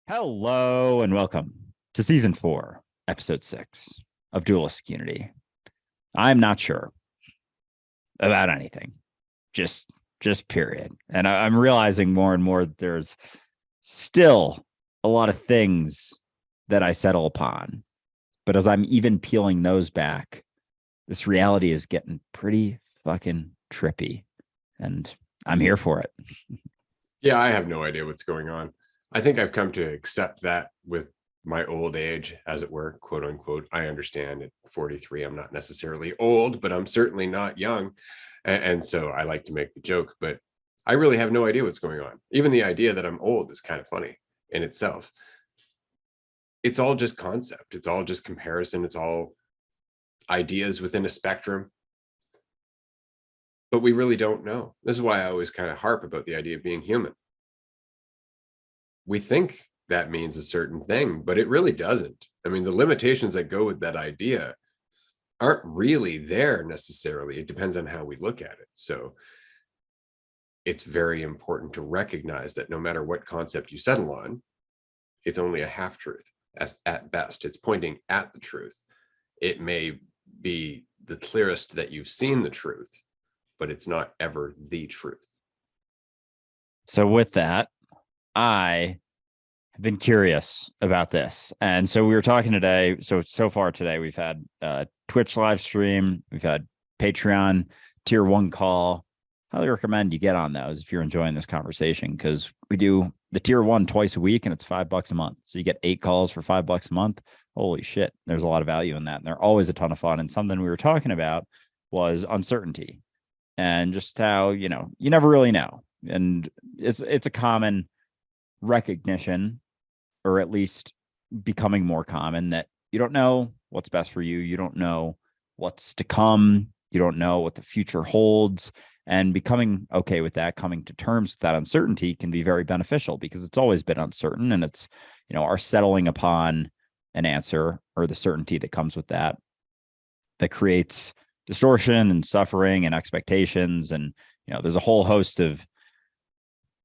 Hello and welcome to season 4, episode 6 of Dualistic Unity. I'm not sure about anything, just period. And I'm realizing more and more that there's still a lot of things that I settle upon. But as I'm even peeling those back, this reality is getting pretty fucking trippy. And I'm here for it. Yeah, I have no idea what's going on. I think I've come to accept that with my old age, as it were, quote unquote. I understand at 43, I'm not necessarily old, but I'm certainly not young. And so I like to make the joke, but I really have no idea what's going on. Even the idea that I'm old is kind of funny in itself. It's all just concept. It's all just comparison. It's all ideas within a spectrum. But we really don't know. This is why I always kind of harp about the idea of being human. We think that means a certain thing, but it really doesn't. I mean, the limitations that go with that idea aren't really there necessarily. It depends on how we look at it. So it's very important to recognize that no matter what concept you settle on, it's only a half truth at best. It's pointing at the truth. It may be the clearest that you've seen the truth, but it's not ever the truth. So with that, I have been curious about this. And so we were talking today. So far today, we've had Twitch live stream. We've had Patreon tier 1 call. Highly recommend you get on those if you're enjoying this conversation, because we do the tier 1 twice a week and it's $5 a month. So you get 8 calls for $5 a month. Holy shit. There's a lot of value in that. And they're always a ton of fun. And something we were talking about was uncertainty and just how, you never really know. And it's a common recognition, or at least becoming more common, that you don't know what's best for you. You don't know what's to come. You don't know what the future holds. And becoming okay with that, coming to terms with that uncertainty can be very beneficial, because it's always been uncertain. And it's, our settling upon an answer, or the certainty that comes with that creates distortion and suffering and expectations. And, there's a whole host of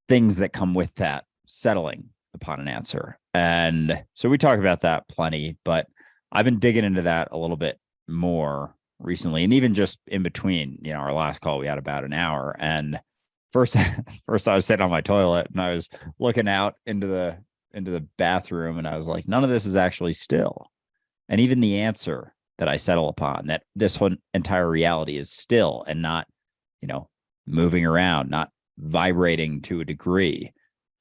things that come with that settling upon an answer. And so we talk about that plenty, but I've been digging into that a little bit more recently. And even just in between, our last call, we had about an hour. And first I was sitting on my toilet and I was looking out into the bathroom, and I was like, none of this is actually still. And even the answer that I settle upon, that this whole entire reality is still and not, moving around, not vibrating to a degree,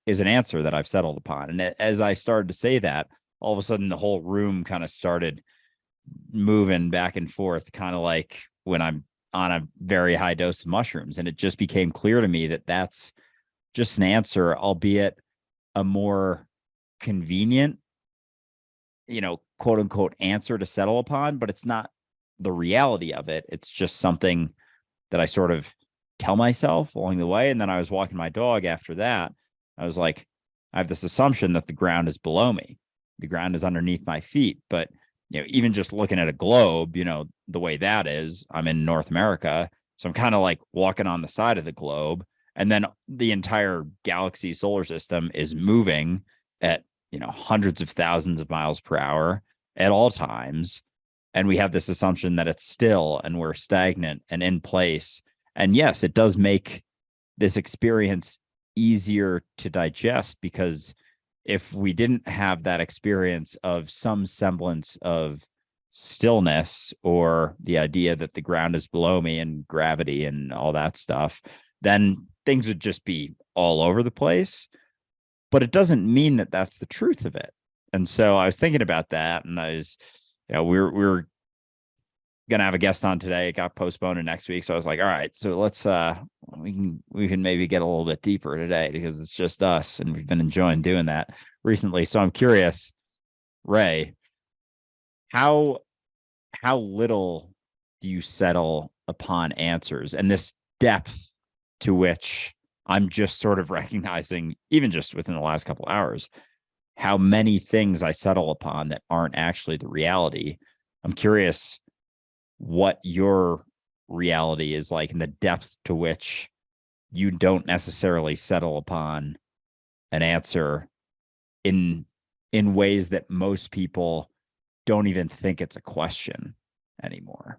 is an answer that I've settled upon. And as I started to say that, all of a sudden the whole room kind of started moving back and forth, kind of like when I'm on a very high dose of mushrooms. And it just became clear to me that that's just an answer, albeit a more convenient, quote unquote answer to settle upon, but it's not the reality of it. It's just something that I sort of tell myself along the way. And then I was walking my dog after that. I was like, I have this assumption that the ground is below me. The ground is underneath my feet. But, even just looking at a globe, the way that is, I'm in North America. So I'm kind of like walking on the side of the globe. And then the entire galaxy solar system is moving at, hundreds of thousands of miles per hour at all times. And we have this assumption that it's still and we're stagnant and in place. And yes, it does make this experience easier to digest, because if we didn't have that experience of some semblance of stillness, or the idea that the ground is below me and gravity and all that stuff, then things would just be all over the place. But it doesn't mean that that's the truth of it. And so I was thinking about that, and I was, we're gonna have a guest on today. It got postponed to next week. So I was like, all right, so let's we can maybe get a little bit deeper today, because it's just us and we've been enjoying doing that recently. So I'm curious, Ray, how little do you settle upon answers, and this depth to which I'm just sort of recognizing, even just within the last couple of hours, how many things I settle upon that aren't actually the reality. I'm curious what your reality is like, and the depth to which you don't necessarily settle upon an answer in in ways that most people don't even think it's a question anymore.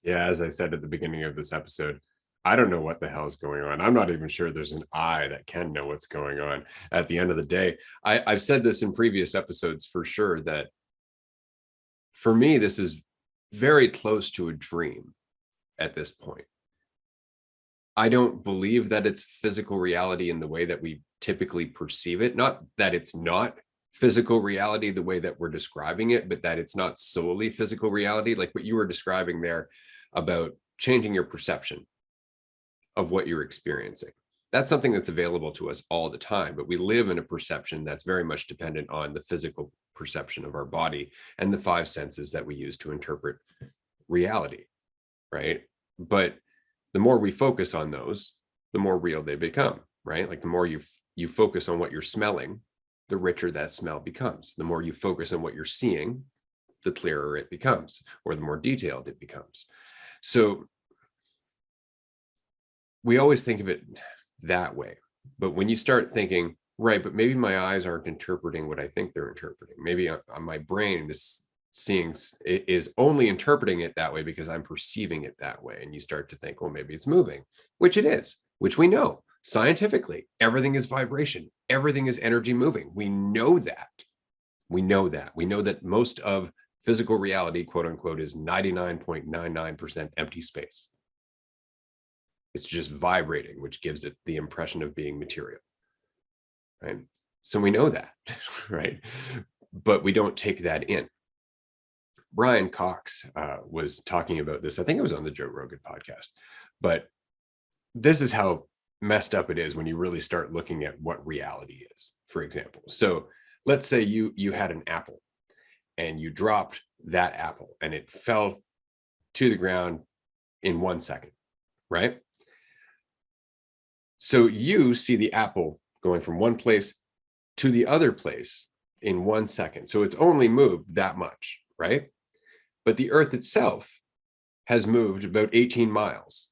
Yeah, as I said at the beginning of this episode, I don't know what the hell is going on. I'm not even sure there's an I that can know what's going on at the end of the day. I've said this in previous episodes for sure, that for me, this is very close to a dream at this point. I don't believe that it's physical reality in the way that we typically perceive it. Not that it's not physical reality the way that we're describing it, but that it's not solely physical reality, like what you were describing there about changing your perception of what you're experiencing. That's something that's available to us all the time, but we live in a perception that's very much dependent on the physical perception of our body and the five senses that we use to interpret reality, right? But the more we focus on those, the more real they become, right? Like the more you focus on what you're smelling, the richer that smell becomes. The more you focus on what you're seeing, the clearer it becomes, or the more detailed it becomes. So we always think of it that way. But when you start thinking, right, but maybe my eyes aren't interpreting what I think they're interpreting. Maybe on my brain is seeing, it is only interpreting it that way because I'm perceiving it that way. And you start to think, well, maybe it's moving, which it is, which we know scientifically. Everything is vibration. Everything is energy moving. We know that. We know that. We know that most of physical reality, quote unquote, is 99.99% empty space. It's just vibrating, which gives it the impression of being material, right? So we know that, right? But we don't take that in. Brian Cox was talking about this. I think it was on the Joe Rogan podcast, but this is how messed up it is when you really start looking at what reality is, for example. So let's say you had an apple and you dropped that apple and it fell to the ground in 1 second, right? So you see the apple going from one place to the other place in 1 second. So it's only moved that much, right? But the earth itself has moved about 18 miles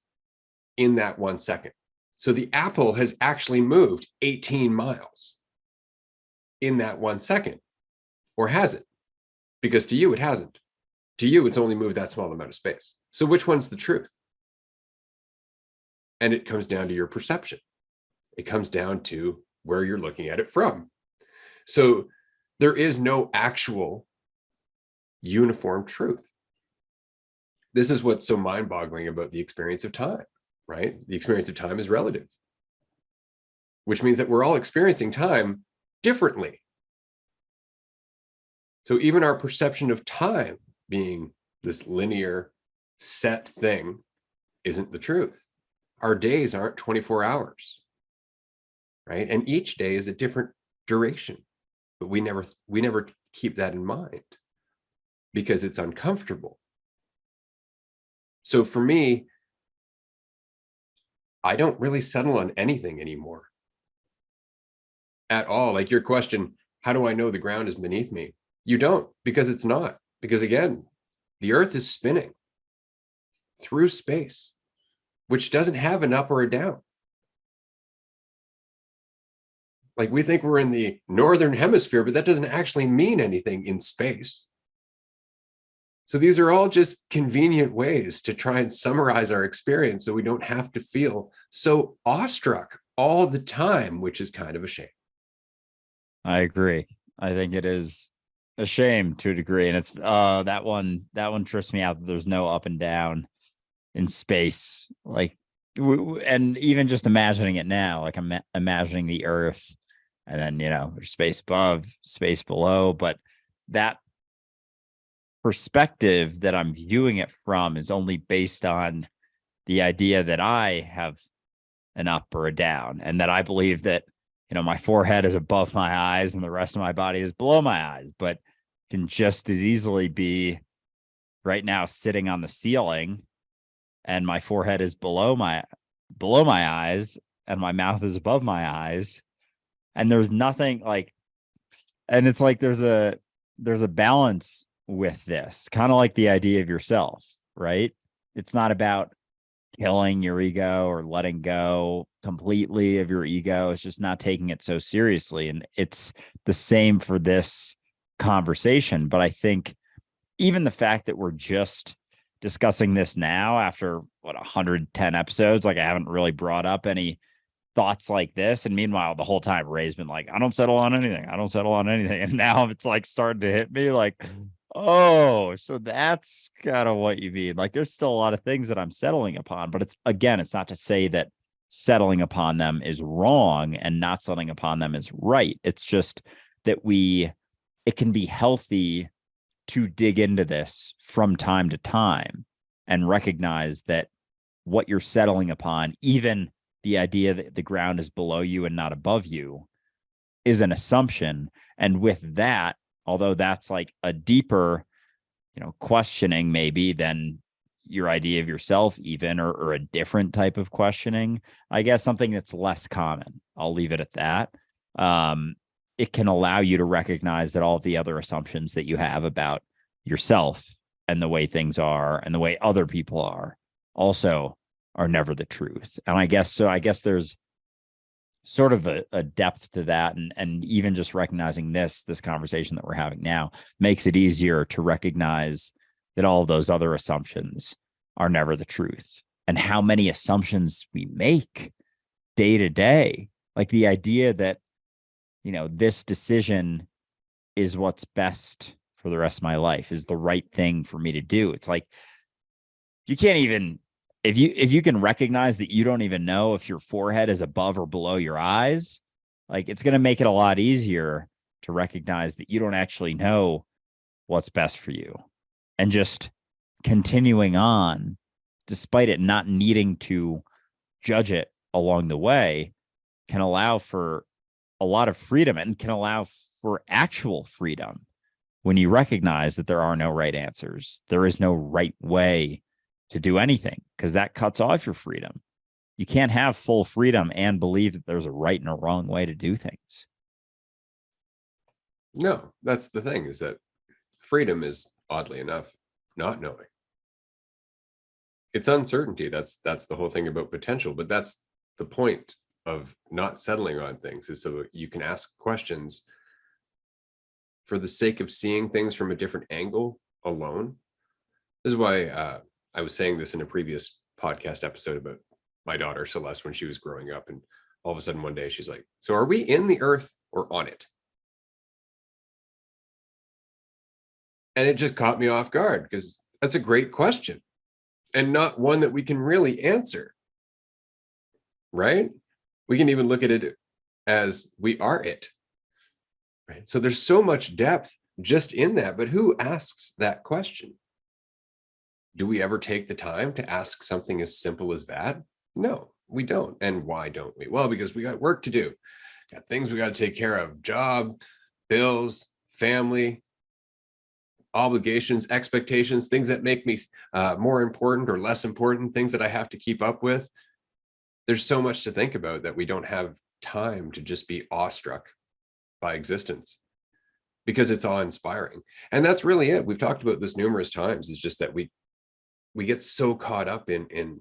in that 1 second. So the apple has actually moved 18 miles in that 1 second, or has it? Because to you, it hasn't. To you, it's only moved that small amount of space. So which one's the truth? And it comes down to your perception. It comes down to where you're looking at it from. So there is no actual uniform truth. This is what's so mind-boggling about the experience of time, right? The experience of time is relative, which means that we're all experiencing time differently. So even our perception of time being this linear set thing isn't the truth. Our days aren't 24 hours, right? And each day is a different duration, but we never keep that in mind because it's uncomfortable. So for me, I don't really settle on anything anymore at all. Like your question, how do I know the ground is beneath me? You don't, because it's not. Because again, the earth is spinning through space, which doesn't have an up or a down. Like we think we're in the northern hemisphere, but that doesn't actually mean anything in space. So these are all just convenient ways to try and summarize our experience so we don't have to feel so awestruck all the time, which is kind of a shame. I agree. I think it is a shame to a degree. And it's that one trips me out that there's no up and down in space. Like and even just imagining it now, like I'm imagining the earth and then, there's space above, space below, but that perspective that I'm viewing it from is only based on the idea that I have an up or a down, and that I believe that, my forehead is above my eyes and the rest of my body is below my eyes, but can just as easily be right now sitting on the ceiling and my forehead is below my eyes and my mouth is above my eyes. And there's nothing like, and it's like there's a balance with this, kind of like the idea of yourself, right? It's not about killing your ego or letting go completely of your ego. It's just not taking it so seriously. And it's the same for this conversation. But I think even the fact that we're just discussing this now after 110 episodes, like I haven't really brought up any thoughts like this. And meanwhile, the whole time Ray's been like, I don't settle on anything. I don't settle on anything. And now it's like starting to hit me like, oh, so that's kind of what you mean. Like there's still a lot of things that I'm settling upon, but it's again, it's not to say that settling upon them is wrong and not settling upon them is right. It's just that it can be healthy to dig into this from time to time and recognize that what you're settling upon, even the idea that the ground is below you and not above you, is an assumption. And with that, although that's like a deeper, questioning maybe than your idea of yourself even, or a different type of questioning, I guess something that's less common. I'll leave it at that. It can allow you to recognize that all the other assumptions that you have about yourself and the way things are and the way other people are also are never the truth. And I guess there's sort of a depth to that. And even just recognizing this conversation that we're having now makes it easier to recognize that all of those other assumptions are never the truth. And how many assumptions we make day to day, like the idea that, this decision is what's best for the rest of my life, is the right thing for me to do. It's like, you can't even, if you can recognize that you don't even know if your forehead is above or below your eyes, like it's going to make it a lot easier to recognize that you don't actually know what's best for you. And just continuing on, despite it not needing to judge it along the way, can allow for a lot of freedom and can allow for actual freedom when you recognize that there are no right answers. There is no right way to do anything, because that cuts off your freedom. You can't have full freedom and believe that there's a right and a wrong way to do things. No, that's the thing, is that freedom is, oddly enough, not knowing. It's uncertainty. That's the whole thing about potential. But that's the point of not settling on things, is so you can ask questions for the sake of seeing things from a different angle alone. This is why I was saying this in a previous podcast episode about my daughter Celeste when she was growing up, and all of a sudden one day she's like, so are we in the earth or on it? And it just caught me off guard, because that's a great question and not one that we can really answer, right? We can even look at it as we are it, right? So there's so much depth just in that, but who asks that question? Do we ever take the time to ask something as simple as that? No, we don't. And why don't we? Well, because we got work to do, got things we got to take care of, job, bills, family, obligations, expectations, things that make me more important or less important, things that I have to keep up with. There's so much to think about that we don't have time to just be awestruck by existence, because it's awe-inspiring. And that's really it. We've talked about this numerous times. It's just that we get so caught up in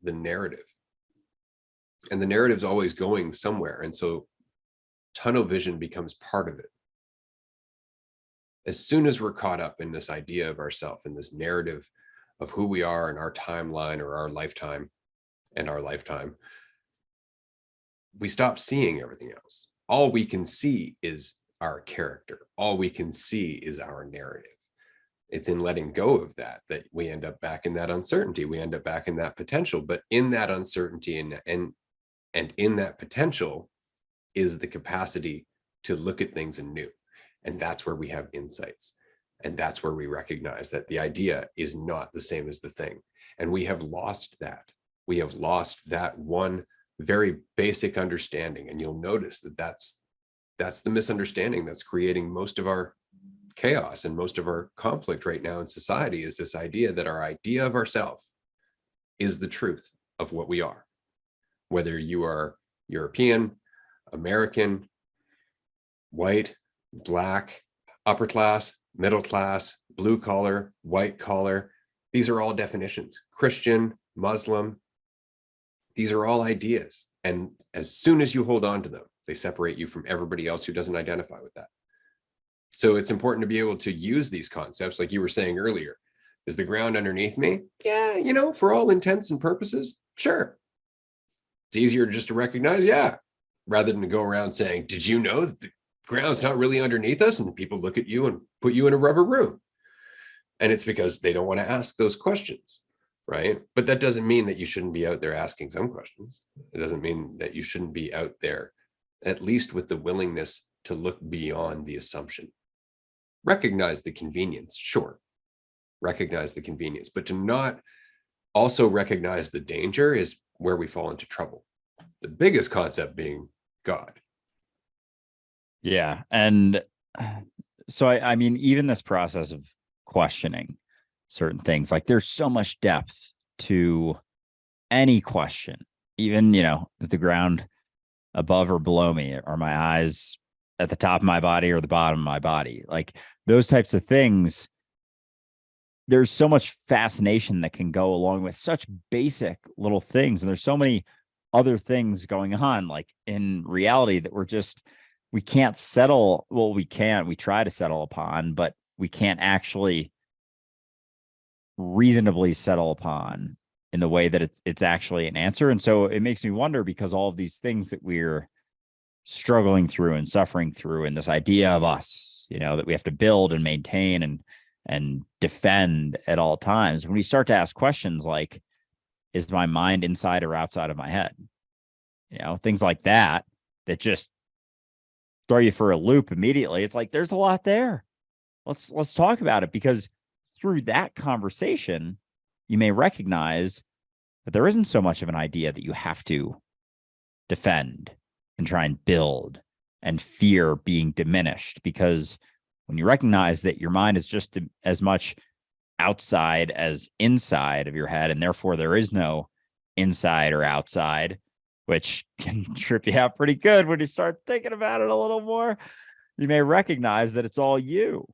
the narrative, and the narrative's always going somewhere. And so tunnel vision becomes part of it. As soon as we're caught up in this idea of ourself, in this narrative of who we are and our timeline or our lifetime and our lifetime, we stop seeing everything else. All we can see is our character. All we can see is our narrative. It's in letting go of that we end up back in that uncertainty. We end up back in that potential. But in that uncertainty and in that potential is the capacity to look at things anew. And that's where we have insights. And that's where we recognize that the idea is not the same as the thing. And we have lost that. We have lost that one very basic understanding. And you'll notice that that's the misunderstanding that's creating most of our chaos and most of our conflict right now in society, is this idea that our idea of ourselves is the truth of what we are. Whether you are European, American, white, black, upper class, middle class, blue collar, white collar, these are all definitions. Christian, Muslim. These are all ideas. And as soon as you hold on to them, they separate you from everybody else who doesn't identify with that. So it's important to be able to use these concepts, like you were saying earlier. Is the ground underneath me? Yeah, you know, for all intents and purposes, sure. It's easier just to recognize, yeah, rather than to go around saying, did you know that the ground's not really underneath us? And people look at you and put you in a rubber room. And it's because they don't want to ask those questions, right? But that doesn't mean that you shouldn't be out there asking some questions. It doesn't mean that you shouldn't be out there, at least with the willingness to look beyond the assumption. Recognize the convenience, sure. Recognize the convenience, but to not also recognize the danger is where we fall into trouble. The biggest concept being God. Yeah. And so, I mean, even this process of questioning certain things, like there's so much depth to any question, even, you know, is the ground above or below me? Are my eyes at the top of my body or the bottom of my body? Like those types of things. There's so much fascination that can go along with such basic little things. And there's so many other things going on, like in reality, that we can't settle. Well, we try to settle upon, but we can't actually reasonably settle upon in the way that it's actually an answer. And so it makes me wonder, because all of these things that we're struggling through and suffering through, and this idea of us, you know, that we have to build and maintain and defend at all times. When we start to ask questions like, is my mind inside or outside of my head? You know, things like that just throw you for a loop immediately. It's like, there's a lot there. Let's talk about it, because through that conversation, you may recognize that there isn't so much of an idea that you have to defend and try and build and fear being diminished, because when you recognize that your mind is just as much outside as inside of your head, and therefore there is no inside or outside, which can trip you out pretty good when you start thinking about it a little more, you may recognize that it's all you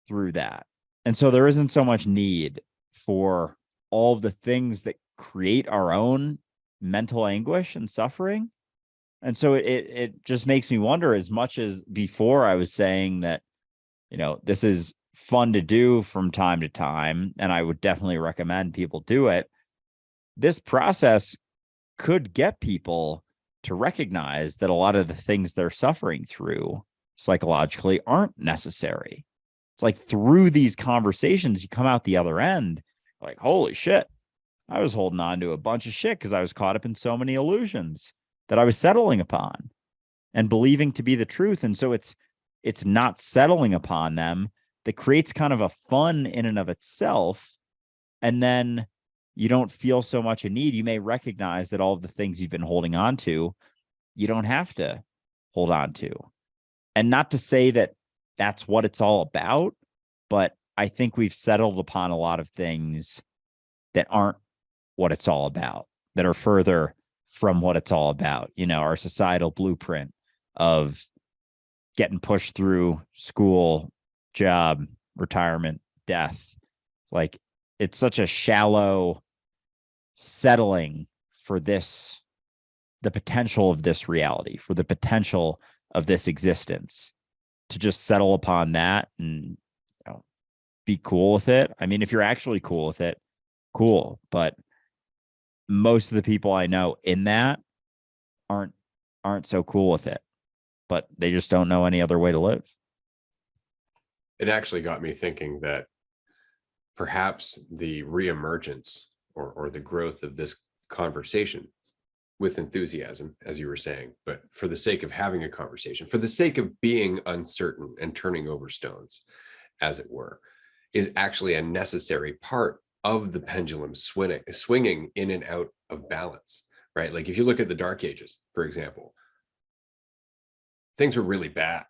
through that. And so there isn't so much need for all of the things that create our own mental anguish and suffering. And so it just makes me wonder, as much as before I was saying that, you know, this is fun to do from time to time, and I would definitely recommend people do it. This process could get people to recognize that a lot of the things they're suffering through psychologically aren't necessary. It's like through these conversations, you come out the other end like, holy shit, I was holding on to a bunch of shit because I was caught up in so many illusions that I was settling upon and believing to be the truth. And so it's not settling upon them that creates kind of a fun in and of itself. And then you don't feel so much a need. You may recognize that all of the things you've been holding on to, you don't have to hold on to. And not to say that that's what it's all about, but I think we've settled upon a lot of things that aren't what it's all about, that are further from what it's all about. You know, our societal blueprint of getting pushed through school, job, retirement, death. It's like, it's such a shallow settling for this, the potential of this reality, for the potential of this existence, to just settle upon that and, you know, be cool with it. I mean, if you're actually cool with it, cool. But most of the people I know in that aren't so cool with it, but they just don't know any other way to live. It actually got me thinking that perhaps the reemergence or the growth of this conversation with enthusiasm, as you were saying, but for the sake of having a conversation, for the sake of being uncertain and turning over stones, as it were, is actually a necessary part of the pendulum swinging in and out of balance, right? Like if you look at the Dark Ages, for example, things were really bad,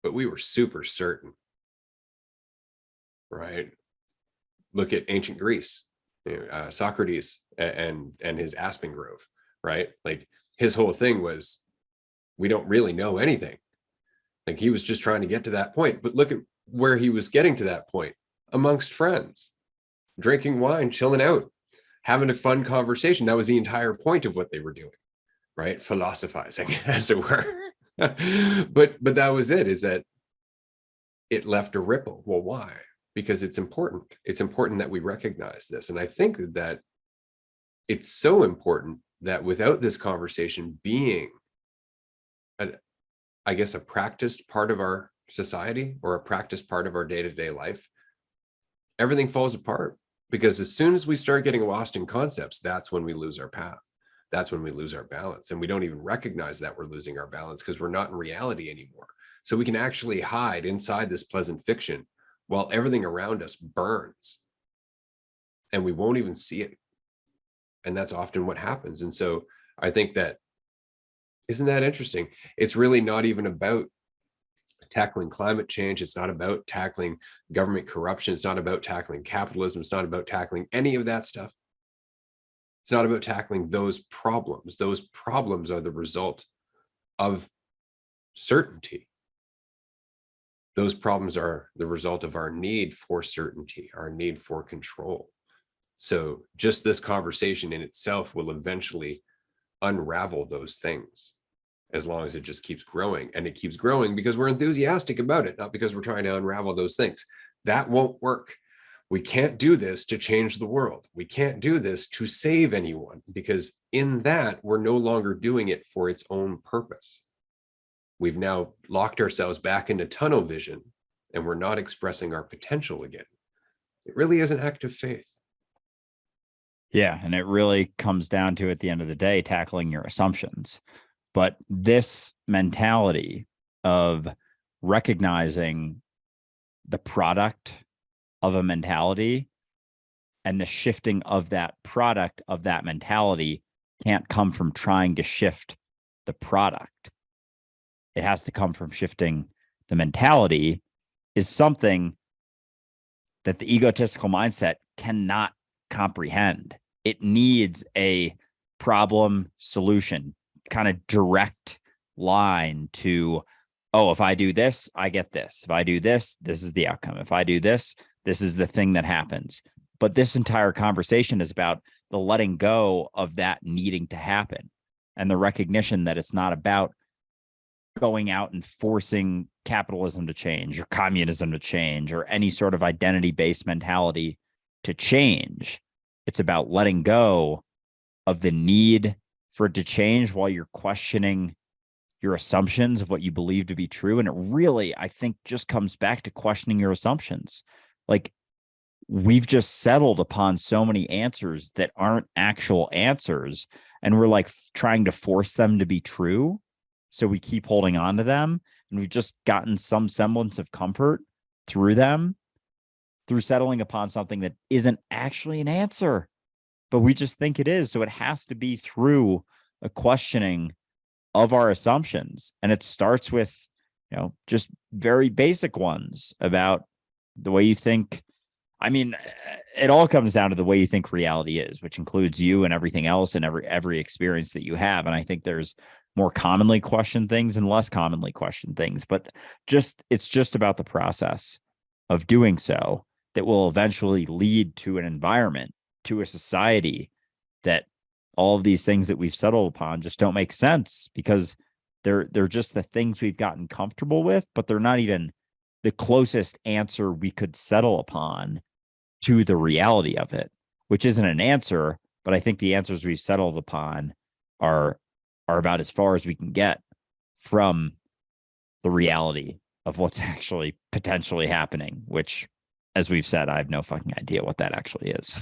but we were super certain, right? Look at ancient Greece, Socrates and his aspen grove, right? Like his whole thing was, we don't really know anything. Like he was just trying to get to that point, but look at where he was getting to that point, amongst friends, drinking wine, chilling out, having a fun conversation. That was the entire point of what they were doing, right? Philosophizing, as it were. but that was it, is that it left a ripple. Well, why? Because it's important. It's important that we recognize this. And I think that it's so important that without this conversation being, I guess, a practiced part of our society or a practiced part of our day-to-day life, everything falls apart. Because as soon as we start getting lost in concepts, that's when we lose our path. That's when we lose our balance. And we don't even recognize that we're losing our balance because we're not in reality anymore. So we can actually hide inside this pleasant fiction while everything around us burns. And we won't even see it. And that's often what happens. And so I think that, isn't that interesting? It's really not even about tackling climate change. It's not about tackling government corruption. It's not about tackling capitalism. It's not about tackling any of that stuff. It's not about tackling those problems. Those problems are the result of certainty. Those problems are the result of our need for certainty, our need for control. So just this conversation in itself will eventually unravel those things, as long as it just keeps growing. And it keeps growing because we're enthusiastic about it, not because we're trying to unravel those things. That won't work. We can't do this to change the world. We can't do this to save anyone, because in that, we're no longer doing it for its own purpose. We've now locked ourselves back into tunnel vision, and we're not expressing our potential again. It really is an act of faith. Yeah. And it really comes down to, at the end of the day, tackling your assumptions. But this mentality of recognizing the product of a mentality and the shifting of that product of that mentality can't come from trying to shift the product. It has to come from shifting the mentality, is something that the egotistical mindset cannot comprehend. It needs a problem solution, kind of direct line to, oh, if I do this, I get this. If I do this, this is the outcome. If I do this, this is the thing that happens. But this entire conversation is about the letting go of that needing to happen, and the recognition that it's not about going out and forcing capitalism to change or communism to change or any sort of identity-based mentality to change. It's about letting go of the need for it to change while you're questioning your assumptions of what you believe to be true. And it really, I think, just comes back to questioning your assumptions. Like, we've just settled upon so many answers that aren't actual answers, and we're like trying to force them to be true. So we keep holding on to them, and we've just gotten some semblance of comfort through them, through settling upon something that isn't actually an answer, but we just think it is. So it has to be through a questioning of our assumptions. And it starts with, just very basic ones about the way you think. I mean, it all comes down to the way you think reality is, which includes you and everything else and every experience that you have. And I think there's more commonly questioned things and less commonly questioned things, but it's just about the process of doing so that will eventually lead to an environment, to a society, that all of these things that we've settled upon just don't make sense, because they're just the things we've gotten comfortable with, but they're not even the closest answer we could settle upon to the reality of it, which isn't an answer. But I think the answers we've settled upon are about as far as we can get from the reality of what's actually potentially happening, which, as we've said, I have no fucking idea what that actually is.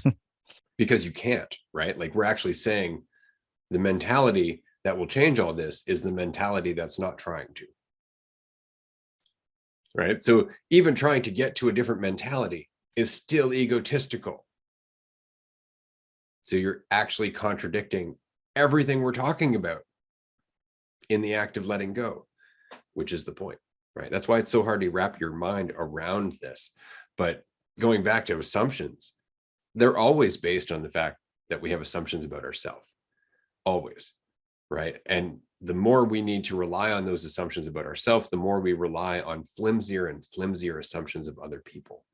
Because you can't, right? Like, we're actually saying the mentality that will change all this is the mentality that's not trying to. Right? So even trying to get to a different mentality is still egotistical. So you're actually contradicting everything we're talking about in the act of letting go, which is the point, right? That's why it's so hard to wrap your mind around this. But going back to assumptions, they're always based on the fact that we have assumptions about ourselves, always, right? And the more we need to rely on those assumptions about ourselves, the more we rely on flimsier and flimsier assumptions of other people.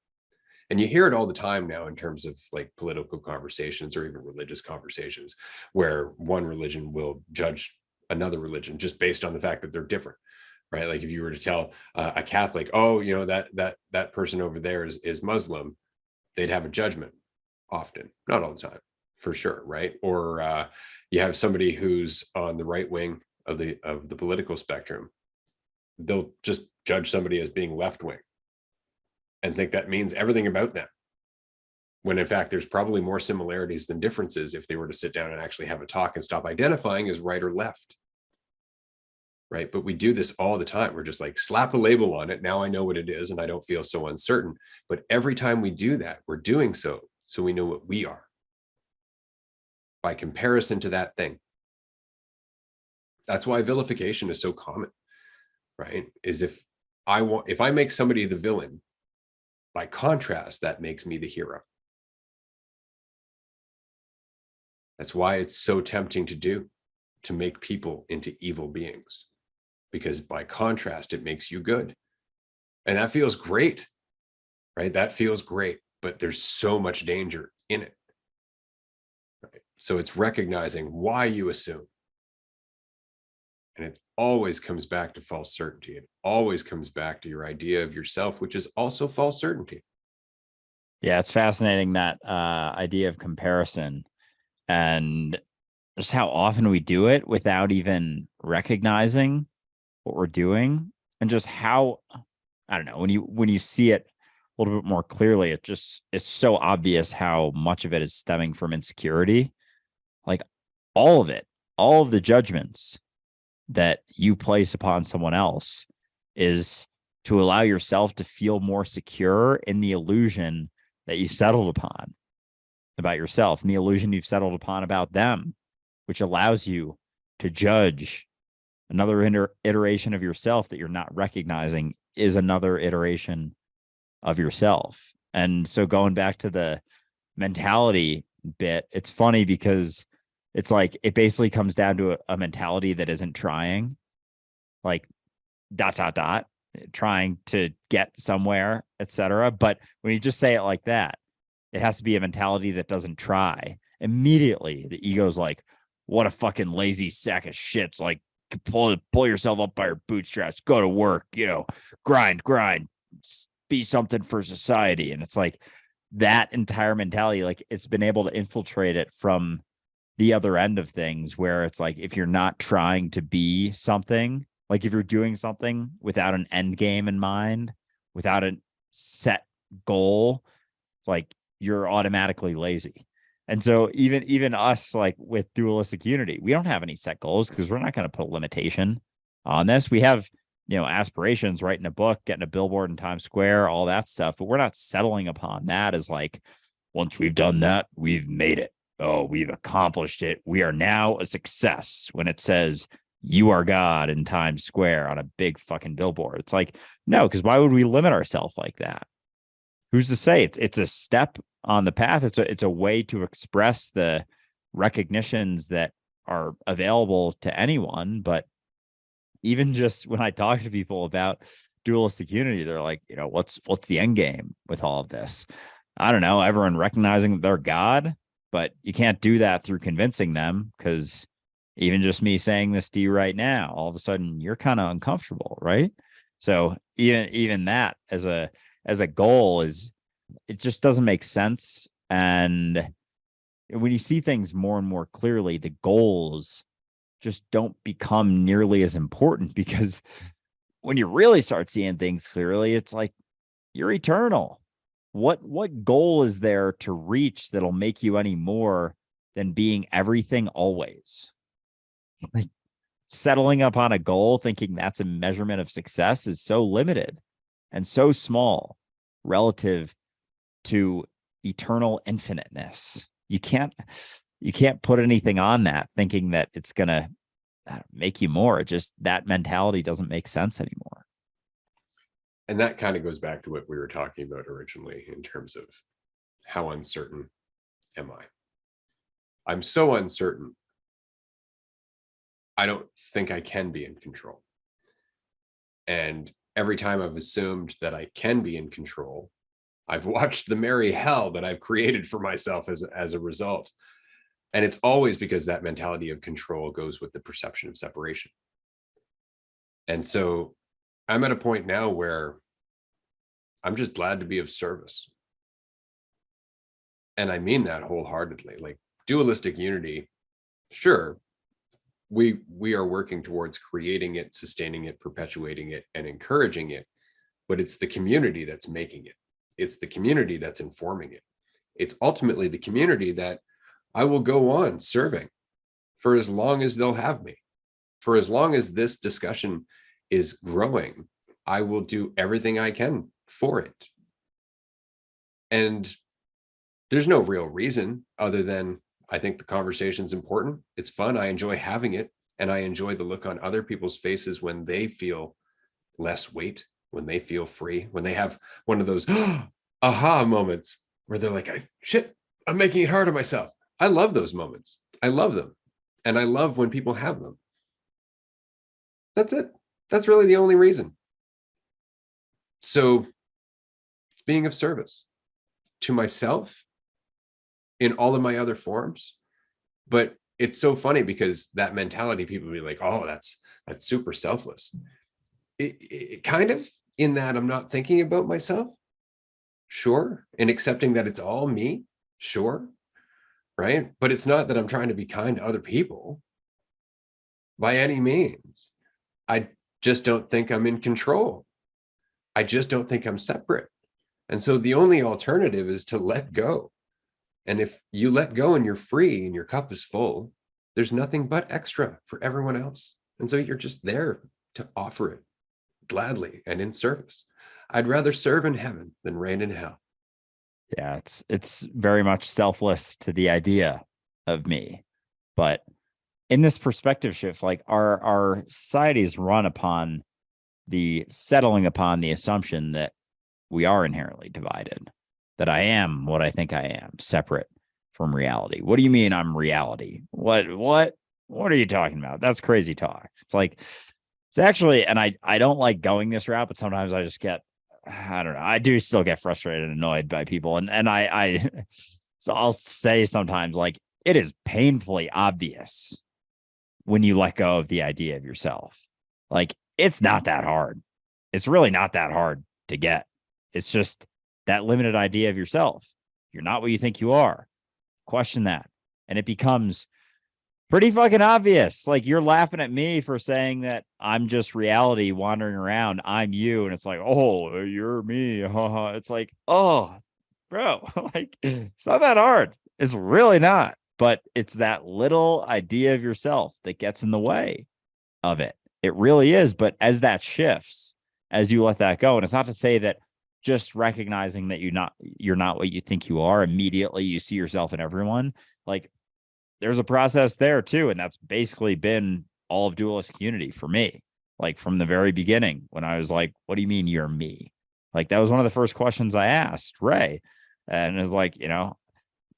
And you hear it all the time now in terms of like political conversations or even religious conversations, where one religion will judge another religion just based on the fact that they're different, right? Like if you were to tell a Catholic, oh, you know, that person over there is Muslim, they'd have a judgment often, not all the time, for sure, right? Or you have somebody who's on the right wing of the political spectrum, they'll just judge somebody as being left wing and think that means everything about them, when in fact there's probably more similarities than differences if they were to sit down and actually have a talk and stop identifying as right or left, right? But we do this all the time. We're just like, slap a label on it, now I know what it is and I don't feel so uncertain. But every time we do that, we're doing so we know what we are by comparison to that thing. That's why vilification is so common, right? Is if I make somebody the villain, by contrast, that makes me the hero. That's why it's so tempting to do, to make people into evil beings, because by contrast, it makes you good. And that feels great, right? That feels great, but there's so much danger in it, right? So it's recognizing why you assume. And it always comes back to false certainty. It always comes back to your idea of yourself, which is also false certainty. Yeah, it's fascinating, that idea of comparison, and just how often we do it without even recognizing what we're doing, and just how, I don't know, when you see it a little bit more clearly, it's so obvious how much of it is stemming from insecurity. Like all of it, all of the judgments that you place upon someone else is to allow yourself to feel more secure in the illusion that you've settled upon about yourself, and the illusion you've settled upon about them, which allows you to judge another iteration of yourself that you're not recognizing is another iteration of yourself. And so going back to the mentality bit, it's funny because it's like it basically comes down to a mentality that isn't trying, like ... trying to get somewhere, etc. But when you just say it like that, it has to be a mentality that doesn't try. Immediately the ego's like, what a fucking lazy sack of shits, like pull yourself up by your bootstraps, go to work, grind, be something for society. And it's like that entire mentality, like it's been able to infiltrate it from the other end of things, where it's like, if you're not trying to be something, like if you're doing something without an end game in mind, without a set goal, it's like you're automatically lazy. And so even us, like with Dualistic Unity, we don't have any set goals because we're not going to put a limitation on this. We have, aspirations, writing a book, getting a billboard in Times Square, all that stuff, but we're not settling upon that as like, once we've done that, we've made it. Oh, we've accomplished it. We are now a success, when it says you are God in Times Square on a big fucking billboard. It's like, no, because why would we limit ourselves like that? Who's to say? It's a step on the path. It's a way to express the recognitions that are available to anyone. But even just when I talk to people about Dualistic Unity, they're like, what's the end game with all of this? I don't know. Everyone recognizing that they're God, but you can't do that through convincing them, because even just me saying this to you right now, all of a sudden you're kind of uncomfortable, right? So even that as a goal it just doesn't make sense. And when you see things more and more clearly, the goals just don't become nearly as important, because when you really start seeing things clearly, it's like you're eternal. What goal is there to reach that'll make you any more than being everything always? Like, settling upon a goal thinking that's a measurement of success is so limited and so small relative to eternal infiniteness. You can't put anything on that thinking that it's gonna make you more. Just that mentality doesn't make sense anymore. And that kind of goes back to what we were talking about originally in terms of how uncertain am I? I'm so uncertain, I don't think I can be in control. And every time I've assumed that I can be in control, I've watched the merry hell that I've created for myself as a result. And it's always because that mentality of control goes with the perception of separation. And so I'm at a point now where I'm just glad to be of service. And I mean that wholeheartedly. Like dualistic unity, sure, we are working towards creating it, sustaining it, perpetuating it, and encouraging it. But it's the community that's making it. It's the community that's informing it. It's ultimately the community that I will go on serving for as long as they'll have me. For as long as this discussion is growing, I will do everything I can for it. And there's no real reason other than I think the conversation's important. It's fun. I enjoy having it. And I enjoy the look on other people's faces when they feel less weight, when they feel free, when they have one of those aha moments where they're like, shit, I'm making it hard on myself. I love those moments. I love them. And I love when people have them. That's it. That's really the only reason. So it's being of service to myself in all of my other forms. But it's so funny because that mentality, people be like, oh, that's super selfless. It kind of, in that I'm not thinking about myself. Sure. And accepting that it's all me. Sure. Right. But it's not that I'm trying to be kind to other people by any means. I just don't think I'm in control. I just don't think I'm separate. And so the only alternative is to let go. And if you let go and you're free and your cup is full, there's nothing but extra for everyone else. And so you're just there to offer it gladly and in service. I'd rather serve in heaven than reign in hell. Yeah, it's very much selfless to the idea of me. But in this perspective shift, like our society is run upon the settling upon the assumption that we are inherently divided, that I am what I think I am, separate from reality. What do you mean I'm reality? What are you talking about? That's crazy talk. It's like, it's actually, and I don't like going this route, but sometimes I just get, I don't know, I do still get frustrated and annoyed by people. And I so I'll say sometimes, like, it is painfully obvious when you let go of the idea of yourself. Like, it's not that hard. It's really not that hard to get. It's just that limited idea of yourself. You're not what you think you are. Question that. And it becomes pretty fucking obvious. Like, you're laughing at me for saying that I'm just reality wandering around. I'm you. And it's like, oh, you're me. It's like, oh, bro, like, it's not that hard. It's really not. But it's that little idea of yourself that gets in the way of it. It really is. But as that shifts, as you let that go, and it's not to say that just recognizing that you're not what you think you are, immediately you see yourself in everyone. Like, there's a process there too. And that's basically been all of Dualistic Unity for me. Like, from the very beginning, when I was like, what do you mean you're me? Like, that was one of the first questions I asked Ray. And it was like,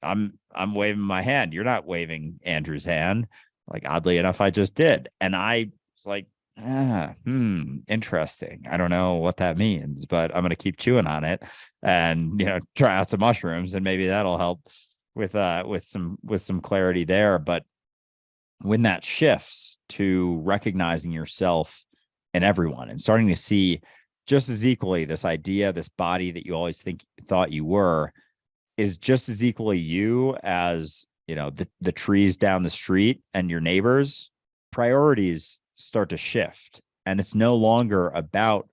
I'm waving my hand. You're not waving Andrew's hand. Like, oddly enough, I just did. And I was like, interesting. I don't know what that means, but I'm going to keep chewing on it and, try out some mushrooms, and maybe that'll help with some clarity there. But when that shifts to recognizing yourself in everyone and starting to see just as equally this idea, this body that you always thought you were, is just as equally you as, the trees down the street and your neighbors, priorities start to shift. And it's no longer about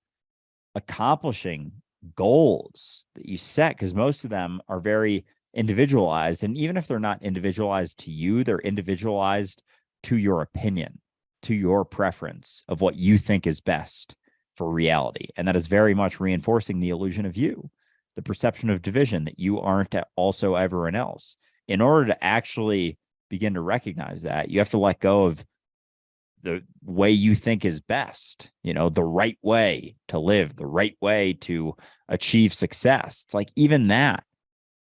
accomplishing goals that you set, because most of them are very individualized. And even if they're not individualized to you, they're individualized to your opinion, to your preference of what you think is best for reality. And that is very much reinforcing the illusion of you, the perception of division, that you aren't also everyone else. In order to actually begin to recognize that, you have to let go of the way you think is best, the right way to live, the right way to achieve success. It's like, even that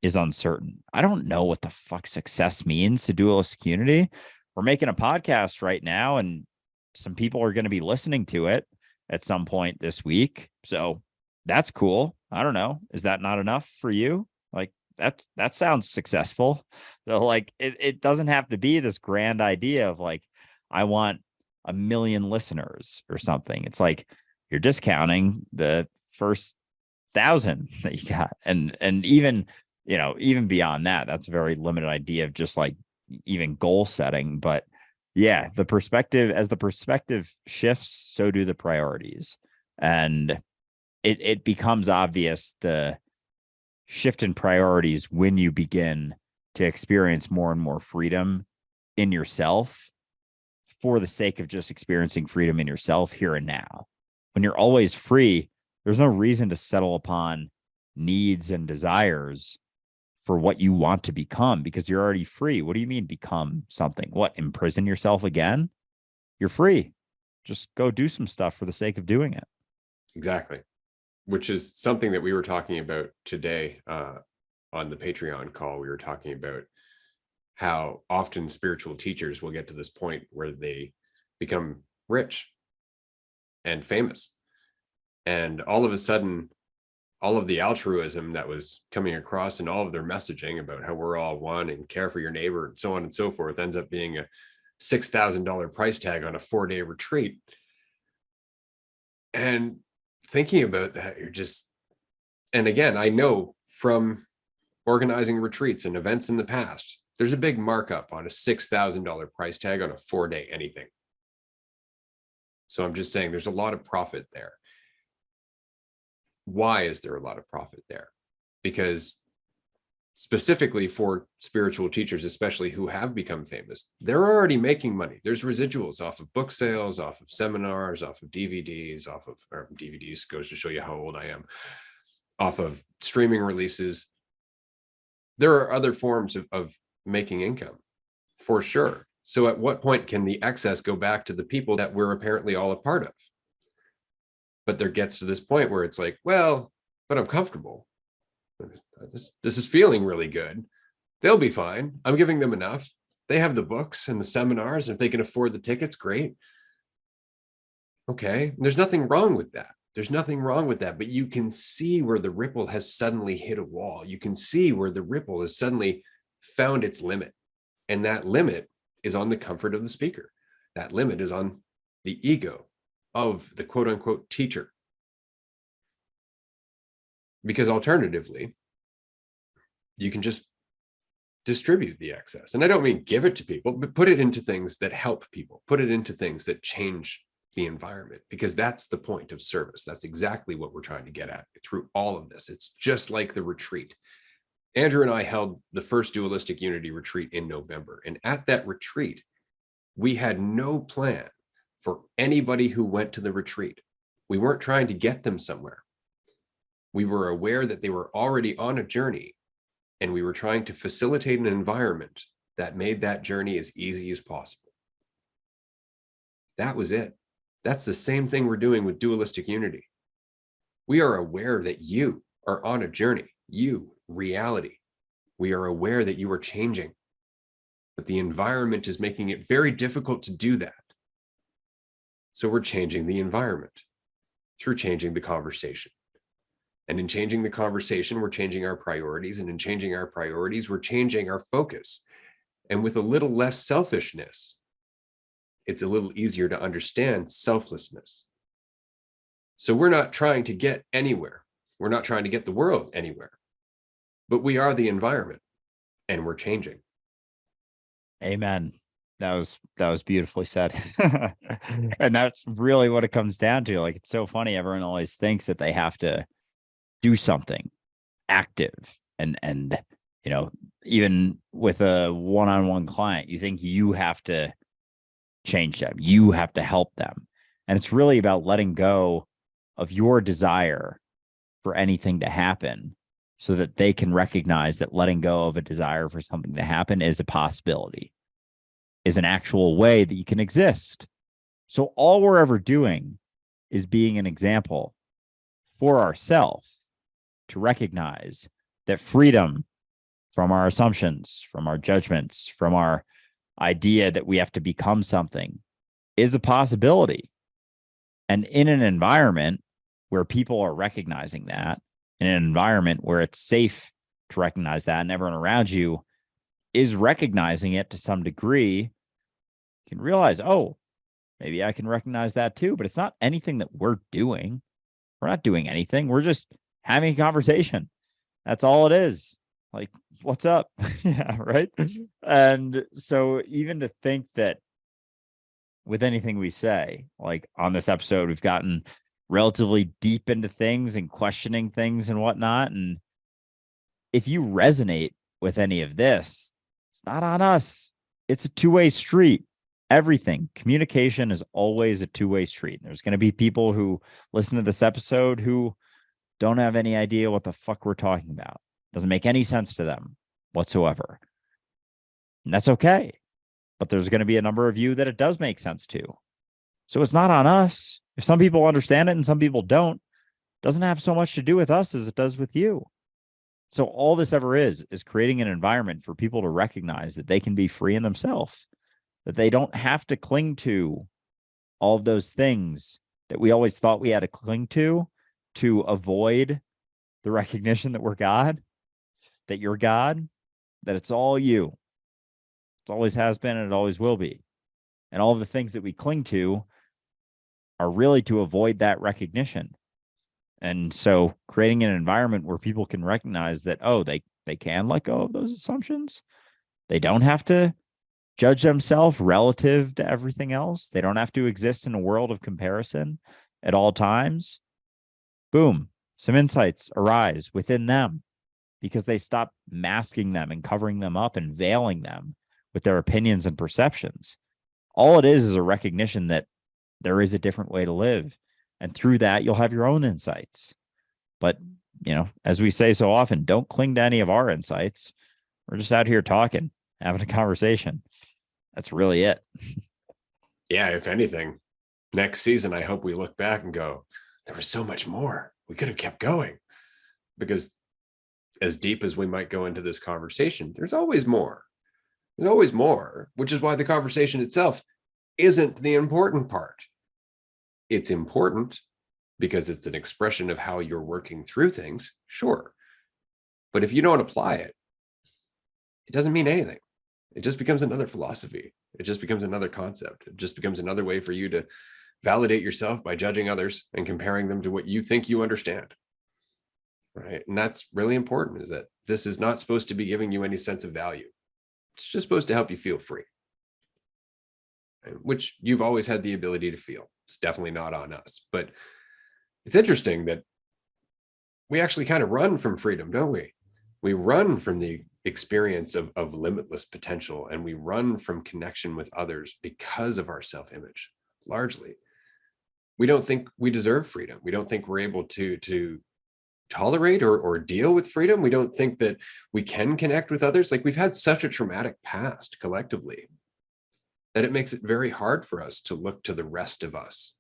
is uncertain. I don't know what the fuck success means to Dualistic Unity. We're making a podcast right now, and some people are going to be listening to it at some point this week. So that's cool. I don't know. Is that not enough for you? Like that sounds successful. So like it doesn't have to be this grand idea of like, I want 1 million listeners or something. It's like you're discounting the first 1,000 that you got. And even, even beyond that, that's a very limited idea of just like even goal setting. But yeah, as the perspective shifts, so do the priorities. And it becomes obvious the shift in priorities when you begin to experience more and more freedom in yourself for the sake of just experiencing freedom in yourself here and now. When you're always free, there's no reason to settle upon needs and desires for what you want to become because you're already free. What do you mean become something? What, imprison yourself again? You're free. Just go do some stuff for the sake of doing it. Exactly. Which is something that we were talking about today on the Patreon call. We were talking about how often spiritual teachers will get to this point where they become rich and famous. And all of a sudden, all of the altruism that was coming across and all of their messaging about how we're all one and care for your neighbor and so on and so forth ends up being a $6,000 price tag on a 4-day retreat. And thinking about that, you're just, and again, I know from organizing retreats and events in the past, there's a big markup on a $6,000 price tag on a 4-day anything. So I'm just saying there's a lot of profit there. Why is there a lot of profit there? Because specifically for spiritual teachers, especially who have become famous, they're already making money. There's residuals off of book sales, off of seminars, off of DVDs, or DVDs goes to show you how old I am, off of streaming releases. There are other forms of making income for sure. So at what point can the excess go back to the people that we're apparently all a part of? But there gets to this point where it's like, well, but I'm comfortable. This is feeling really good. They'll be fine. I'm giving them enough. They have the books and the seminars. If they can afford the tickets, great. Okay. There's nothing wrong with that. There's nothing wrong with that. But you can see where the ripple has suddenly hit a wall. You can see where the ripple has suddenly found its limit. And that limit is on the comfort of the speaker. That limit is on the ego of the quote unquote teacher. Because alternatively, you can just distribute the excess. And I don't mean give it to people, but put it into things that help people, put it into things that change the environment, because that's the point of service. That's exactly what we're trying to get at through all of this. It's just like the retreat. Andrew and I held the first Dualistic Unity retreat in November. And at that retreat, we had no plan for anybody who went to the retreat. We weren't trying to get them somewhere. We were aware that they were already on a journey, and we were trying to facilitate an environment that made that journey as easy as possible. That was it. That's the same thing we're doing with Dualistic Unity. We are aware that you are on a journey, you, reality. We are aware that you are changing, but the environment is making it very difficult to do that. So we're changing the environment through changing the conversation. And in changing the conversation, we're changing our priorities. And in changing our priorities, we're changing our focus. And with a little less selfishness, it's a little easier to understand selflessness. So we're not trying to get anywhere. We're not trying to get the world anywhere. But we are the environment, and we're changing. Amen. That was beautifully said. And that's really what it comes down to. Like, it's so funny. Everyone always thinks that they have to do something active, and even with a one-on-one client, you think you have to change them, you have to help them. And it's really about letting go of your desire for anything to happen, so that they can recognize that letting go of a desire for something to happen is a possibility, is an actual way that you can exist. So all we're ever doing is being an example for ourselves to recognize that freedom from our assumptions, from our judgments, from our idea that we have to become something is a possibility. And in an environment where people are recognizing that, in an environment where it's safe to recognize that, and everyone around you is recognizing it to some degree, you can realize, oh, maybe I can recognize that too. But it's not anything that we're doing. We're not doing anything. We're just having a conversation. That's all it is. Like, what's up? Yeah, right. And so even to think that with anything we say, like on this episode, we've gotten relatively deep into things and questioning things and whatnot. And if you resonate with any of this, it's not on us. It's a two-way street. Everything, communication is always a two-way street. There's going to be people who listen to this episode who don't have any idea what the fuck we're talking about. Doesn't make any sense to them whatsoever. And that's okay. But there's going to be a number of you that it does make sense to. So it's not on us. If some people understand it and some people don't, it doesn't have so much to do with us as it does with you. So all this ever is creating an environment for people to recognize that they can be free in themselves, that they don't have to cling to all of those things that we always thought we had to cling to avoid the recognition that we're God, that you're God, that it's all you. It always has been and it always will be. And all of the things that we cling to are really to avoid that recognition. And so creating an environment where people can recognize that, oh, they can let go of those assumptions. They don't have to judge themselves relative to everything else. They don't have to exist in a world of comparison at all times. Boom, some insights arise within them because they stop masking them and covering them up and veiling them with their opinions and perceptions. All it is a recognition that there is a different way to live. And through that, you'll have your own insights. But, as we say so often, don't cling to any of our insights. We're just out here talking, having a conversation. That's really it. Yeah, if anything, next season, I hope we look back and go, there was so much more. We could have kept going. Because as deep as we might go into this conversation, there's always more. There's always more, which is why the conversation itself isn't the important part. It's important because it's an expression of how you're working through things, sure. But if you don't apply it, it doesn't mean anything. It just becomes another philosophy. It just becomes another concept. It just becomes another way for you to validate yourself by judging others and comparing them to what you think you understand. Right? And that's really important, is that this is not supposed to be giving you any sense of value. It's just supposed to help you feel free, which you've always had the ability to feel. It's definitely not on us. But it's interesting that we actually kind of run from freedom, don't we? We run from the experience of limitless potential, and we run from connection with others because of our self-image, largely. We don't think we deserve freedom. We don't think we're able to tolerate or deal with freedom. We don't think that we can connect with others. Like, we've had such a traumatic past collectively that it makes it very hard for us to look to the rest of us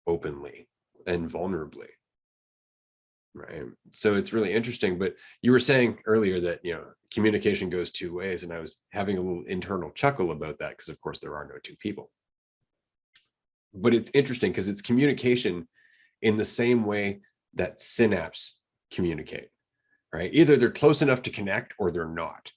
openly and vulnerably. Right. So it's really interesting. But you were saying earlier that, communication goes two ways. And I was having a little internal chuckle about that because, of course, there are no two people. But it's interesting because it's communication in the same way that synapses communicate, right? Either they're close enough to connect or they're not,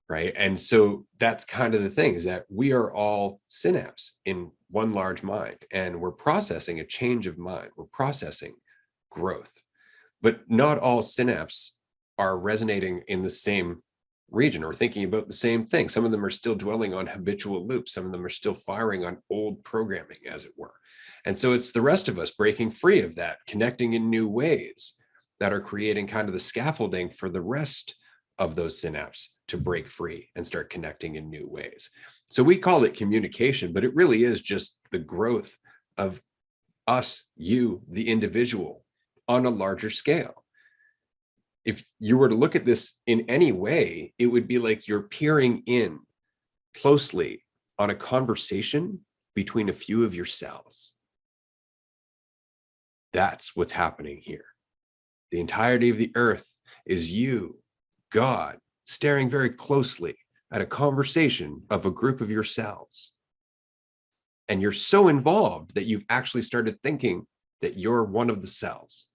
right? And so that's kind of the thing, is that we are all synapses in one large mind, and we're processing a change of mind. We're processing growth, but not all synapses are resonating in the same region or thinking about the same thing. Some of them are still dwelling on habitual loops. Some of them are still firing on old programming, as it were. And so it's the rest of us breaking free of that, connecting in new ways that are creating kind of the scaffolding for the rest of those synapses to break free and start connecting in new ways. So we call it communication, but it really is just the growth of us, you, the individual, on a larger scale. If you were to look at this in any way, it would be like you're peering in closely on a conversation between a few of your cells. That's what's happening here. The entirety of the earth is you, God, staring very closely at a conversation of a group of your cells. And you're so involved that you've actually started thinking that you're one of the cells.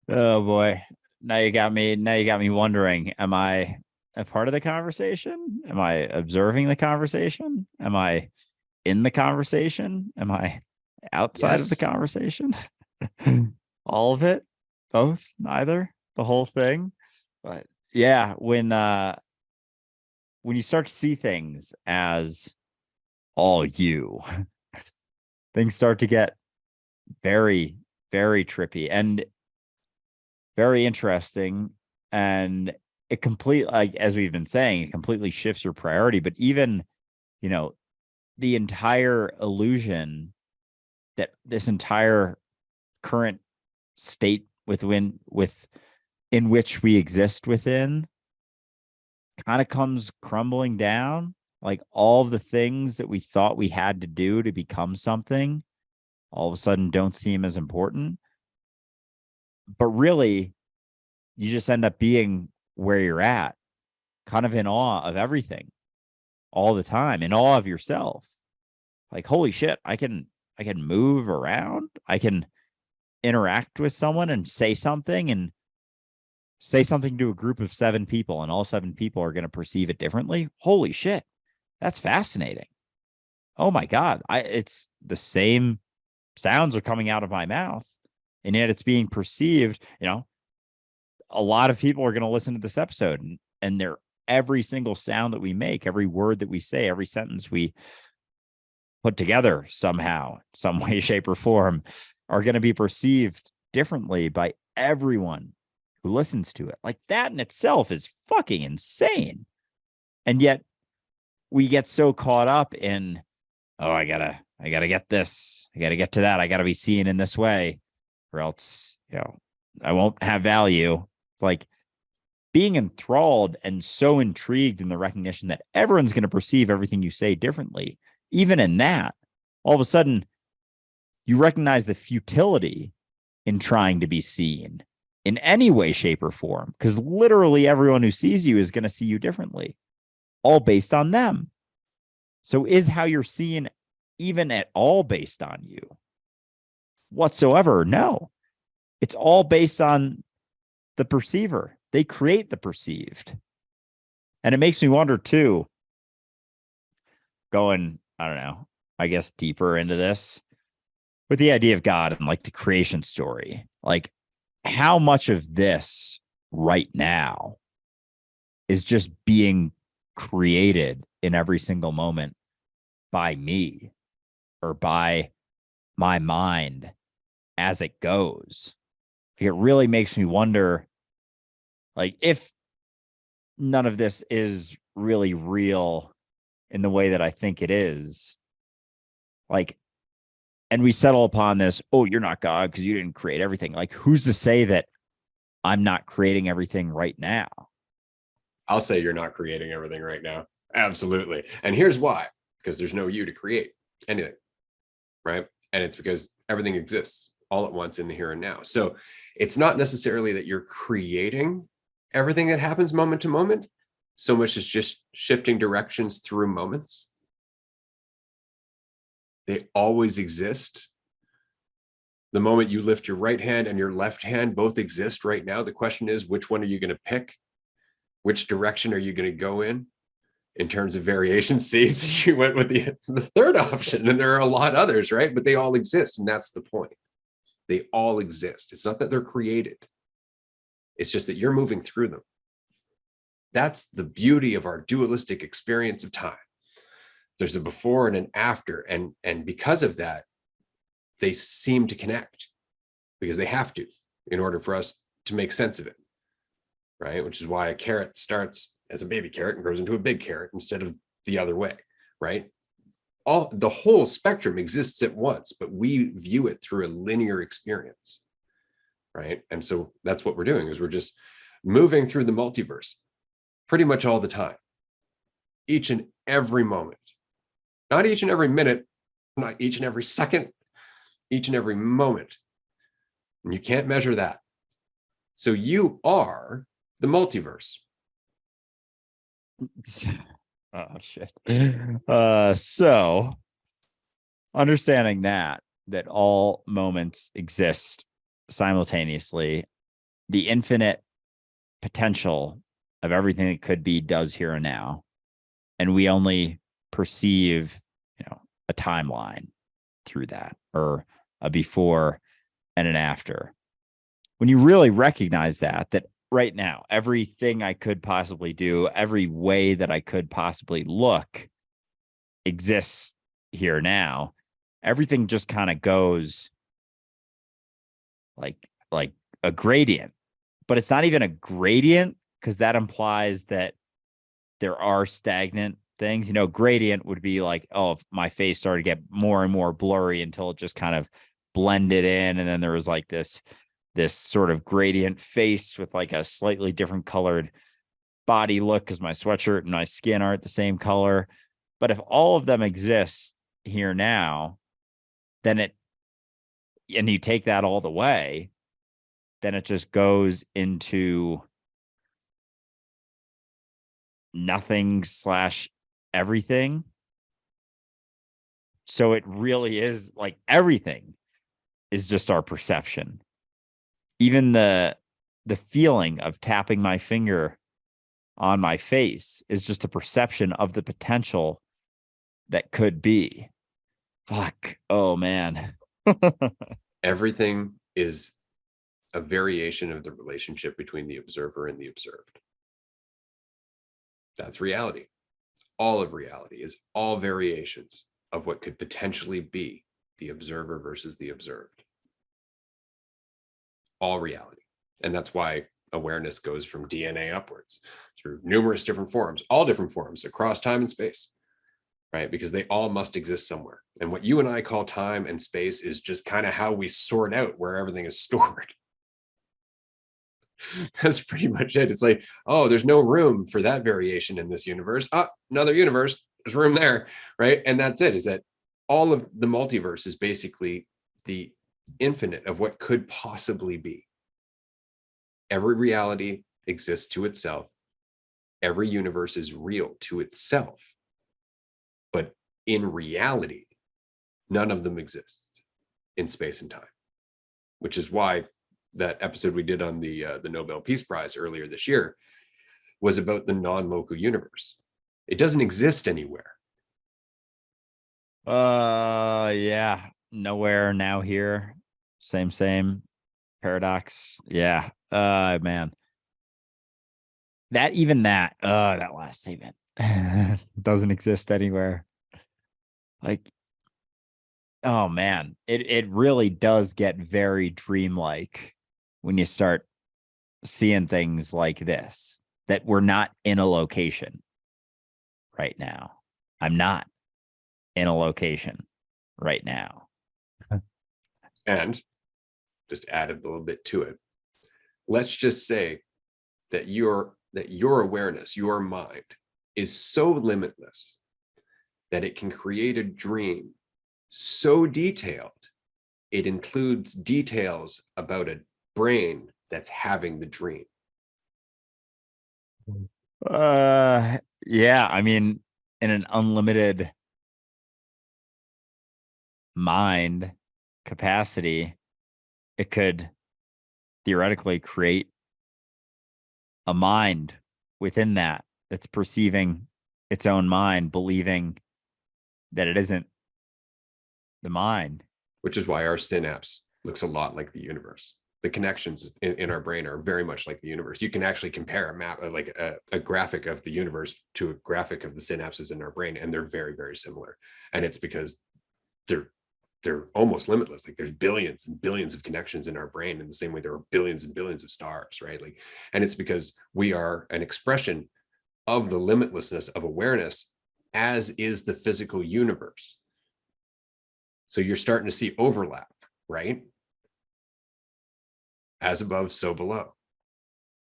Oh boy. Now you got me wondering, am I a part of the conversation? Am I observing the conversation? Am I in the conversation? Am I outside of the Yes. conversation? All of it? Both? Neither? The whole thing? But yeah, when you start to see things as all you, things start to get very, very trippy and very interesting. And it complete like as we've been saying, it completely shifts your priority. But even, you know, the entire illusion that this entire current state in which we exist within kind of comes crumbling down. Like all of the things that we thought we had to do to become something all of a sudden don't seem as important. But really, you just end up being where you're at, kind of in awe of everything all the time, in awe of yourself. Like, holy shit, I can move around. I can interact with someone and say something to a group of 7 people, and all 7 people are going to perceive it differently. Holy shit. That's fascinating. Oh my God. It's the same sounds are coming out of my mouth, and yet it's being perceived. A lot of people are going to listen to this episode, and they're every single sound that we make, every word that we say, every sentence we put together somehow, some way, shape, or form, are going to be perceived differently by everyone who listens to it. Like that in itself is fucking insane. And yet we get so caught up in, oh, I gotta get this, I gotta get to that, I gotta be seen in this way, or else, I won't have value. It's like being enthralled and so intrigued in the recognition that everyone's going to perceive everything you say differently. Even in that, all of a sudden, you recognize the futility in trying to be seen in any way, shape, or form, because literally everyone who sees you is going to see you differently, all based on them. So, is how you're seen even at all based on you whatsoever? No, it's all based on the perceiver. They create the perceived. And it makes me wonder too, going, I don't know, I guess deeper into this with the idea of God and like the creation story. Like, how much of this right now is just being created in every single moment by me or by my mind as it goes? Like, it really makes me wonder, like, if none of this is really real in the way that I think it is, like, and we settle upon this, oh, you're not God because you didn't create everything. Like, who's to say that I'm not creating everything right now? I'll say you're not creating everything right now. Absolutely. And here's why, because there's no you to create anything, right? And it's because everything exists all at once in the here and now. So it's not necessarily that you're creating everything that happens moment to moment, so much as just shifting directions through moments. They always exist. The moment you lift your right hand and your left hand both exist right now. The question is, which one are you going to pick? Which direction are you going to go in terms of variation? See, so you went with the third option, and there are a lot others, right? But they all exist, and that's the point. They all exist. It's not that they're created. It's just that you're moving through them. That's the beauty of our dualistic experience of time. There's a before and an after, and because of that, they seem to connect, because they have to, in order for us to make sense of it, right? Which is why a carrot starts as a baby carrot and grows into a big carrot instead of the other way, right? The whole spectrum exists at once, but we view it through a linear experience, right? And so that's what we're doing, is we're just moving through the multiverse pretty much all the time, each and every moment, not each and every minute, not each and every second, each and every moment. And you can't measure that. So you are the multiverse. Oh shit. So understanding that all moments exist simultaneously, the infinite potential of everything that could be does here and now, and we only perceive, a timeline through that, or a before and an after. When you really recognize that right now, everything I could possibly do, every way that I could possibly look exists here now, everything just kind of goes like a gradient. But it's not even a gradient, because that implies that there are stagnant things. Gradient would be like, oh, if my face started to get more and more blurry until it just kind of blended in, and then there was like this sort of gradient face with like a slightly different colored body look, because my sweatshirt and my skin aren't the same color. But if all of them exist here now, and you take that all the way, then it just goes into nothing / everything. So it really is like everything is just our perception. Even the feeling of tapping my finger on my face is just a perception of the potential that could be. Fuck. Oh, man. Everything is a variation of the relationship between the observer and the observed. That's reality. All of reality is all variations of what could potentially be the observer versus the observed. All reality. And that's why awareness goes from DNA upwards through numerous different forms, all different forms across time and space, right? Because they all must exist somewhere. And what you and I call time and space is just kind of how we sort out where everything is stored. That's pretty much it. It's like, oh, there's no room for that variation in this universe. Another universe, there's room there, right? And that's it, is that all of the multiverse is basically the infinite of what could possibly be. Every reality exists to itself. Every universe is real to itself. But in reality, none of them exists in space and time, which is why that episode we did on the Nobel Peace Prize earlier this year was about the non-local universe. It doesn't exist anywhere. Yeah. Nowhere, now here. Same paradox. Yeah. Man. That last statement doesn't exist anywhere. Like, oh man, it really does get very dreamlike when you start seeing things like this, that we're not in a location right now. I'm not in a location right now. And just add a little bit to it. Let's just say that your awareness, your mind, is so limitless that it can create a dream so detailed, it includes details about a brain that's having the dream. Yeah, I mean, in an unlimited mind capacity, it could theoretically create a mind within that's perceiving its own mind, believing that it isn't the mind. Which is why our synapse looks a lot like the universe. The connections in our brain are very much like the universe. You can actually compare a map, like a graphic of the universe, to a graphic of the synapses in our brain, and they're very, very similar. And it's because they're almost limitless. Like there's billions and billions of connections in our brain, in the same way there are billions and billions of stars, right? Like, and it's because we are an expression of the limitlessness of awareness, as is the physical universe. So you're starting to see overlap, right? As above, so below.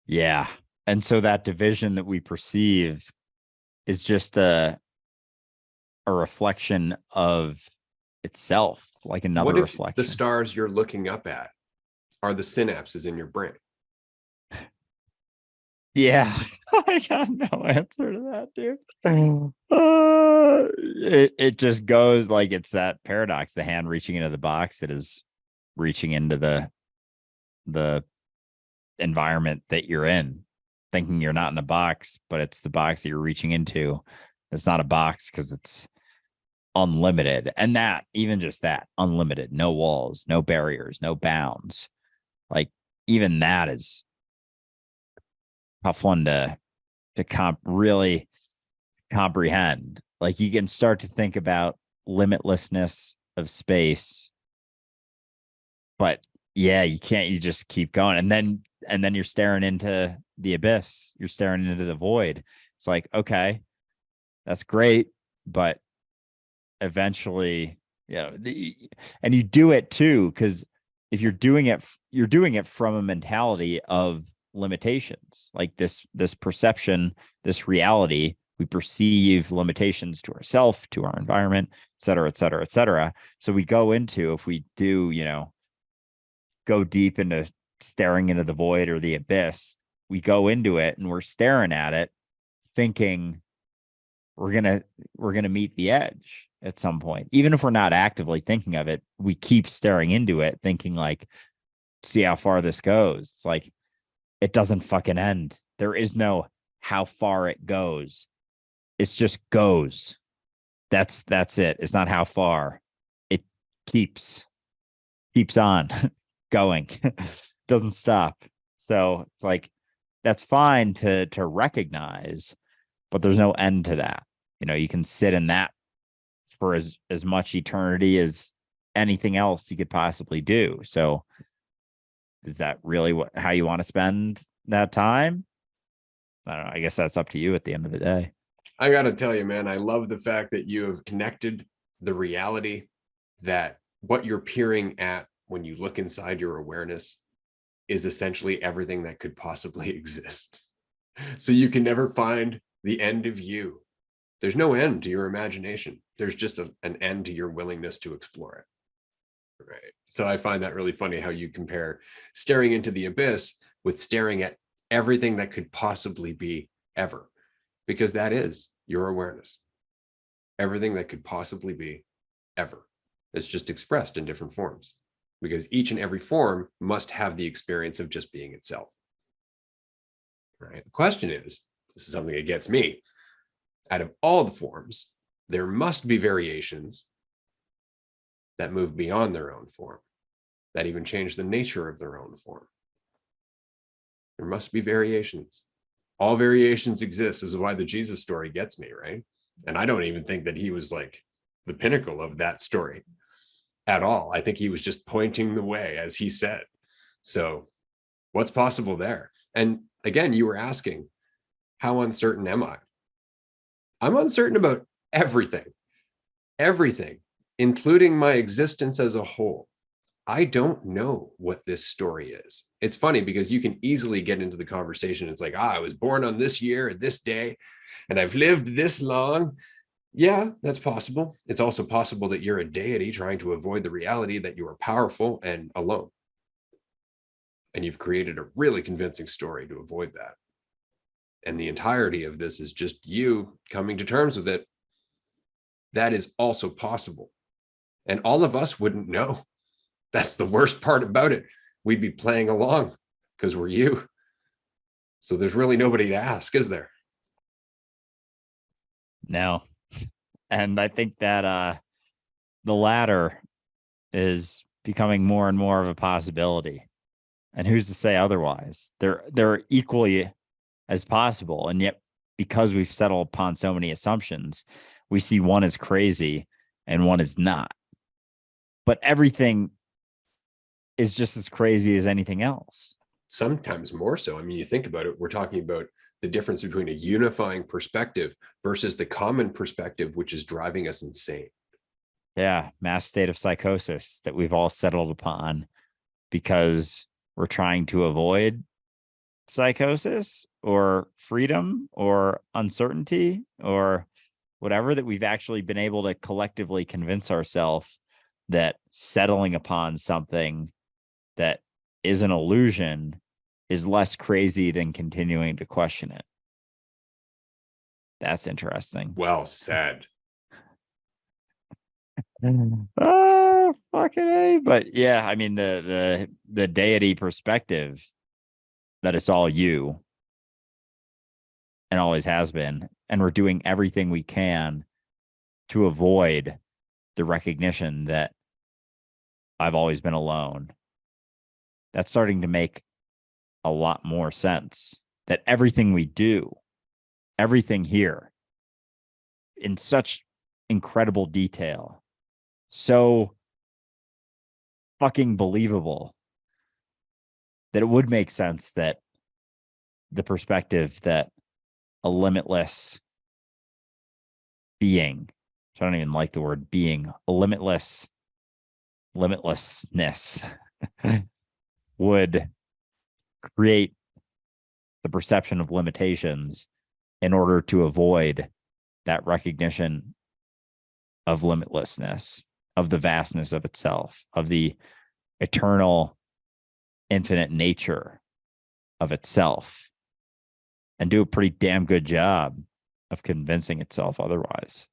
Yeah. And so that division that we perceive is just a reflection of itself, like another what if reflection. The stars you're looking up at are the synapses in your brain? Yeah. I got no answer to that, dude. It just goes like, it's that paradox, the hand reaching into the box that is reaching into the environment that you're in, thinking you're not in a box, but it's the box that you're reaching into. It's not a box because it's unlimited. And that, even just that, unlimited, no walls, no barriers, no bounds. Like, even that is tough one to really comprehend. Like, you can start to think about limitlessness of space, but yeah, you can't, you just keep going. And then you're staring into the abyss. You're staring into the void. It's like, okay, that's great, but eventually, and you do it too, because if you're doing it from a mentality of limitations, like this perception, this reality. We perceive limitations to ourselves, to our environment, et cetera, et cetera, et cetera. So we go into, if we do, go deep into staring into the void or the abyss, we go into it and we're staring at it, thinking we're gonna meet the edge at some point. Even if we're not actively thinking of it, we keep staring into it, thinking like, see how far this goes. It's like, it doesn't fucking end. There is no how far it goes. It's just goes. That's it. It's not how far. It keeps on going. Doesn't stop. So it's like, that's fine to recognize, but there's no end to that. You can sit in that for as much eternity as anything else you could possibly do. So is that really how you want to spend that time? I don't know. I guess that's up to you at the end of the day. I got to tell you, man, I love the fact that you have connected the reality that what you're peering at when you look inside your awareness is essentially everything that could possibly exist. So you can never find the end of you. There's no end to your imagination. There's just an end to your willingness to explore it. Right. So I find that really funny how you compare staring into the abyss with staring at everything that could possibly be ever, because that is your awareness. Everything that could possibly be ever. It's just expressed in different forms, because each and every form must have the experience of just being itself. Right. The question is, this is something that gets me. Out of all the forms, there must be variations that move beyond their own form, that even change the nature of their own form. There must be variations. All variations exist. This is why the Jesus story gets me, right? And I don't even think that he was like the pinnacle of that story at all. I think he was just pointing the way, as he said. So what's possible there? And again, you were asking, how uncertain am I? I'm uncertain about everything, including my existence as a whole. I don't know what this story is. It's funny because you can easily get into the conversation. It's like, I was born on this year, this day, and I've lived this long. Yeah, that's possible. It's also possible that you're a deity trying to avoid the reality that you are powerful and alone. And you've created a really convincing story to avoid that. And the entirety of this is just you coming to terms with it. That is also possible. And all of us wouldn't know. That's the worst part about it. We'd be playing along because we're you. So there's really nobody to ask, is there? No. And I think that the latter is becoming more and more of a possibility. And who's to say otherwise? They're equally as possible. And yet, because we've settled upon so many assumptions, we see one is crazy and one is not. But everything is just as crazy as anything else. Sometimes more so. I mean, you think about it, we're talking about the difference between a unifying perspective versus the common perspective, which is driving us insane. Yeah, mass state of psychosis that we've all settled upon because we're trying to avoid psychosis or freedom or uncertainty or whatever, that we've actually been able to collectively convince ourselves that settling upon something that is an illusion is less crazy than continuing to question it. That's interesting. Well said. Oh, fucking A. But yeah, I mean, the deity perspective that it's all you and always has been. And we're doing everything we can to avoid the recognition that I've always been alone. That's starting to make a lot more sense, that everything we do, everything here, in such incredible detail, so fucking believable, that it would make sense that the perspective that a limitless being, I don't even like the word being, a limitlessness would create the perception of limitations in order to avoid that recognition of limitlessness, of the vastness of itself, of the eternal, infinite nature of itself, and do a pretty damn good job of convincing itself otherwise.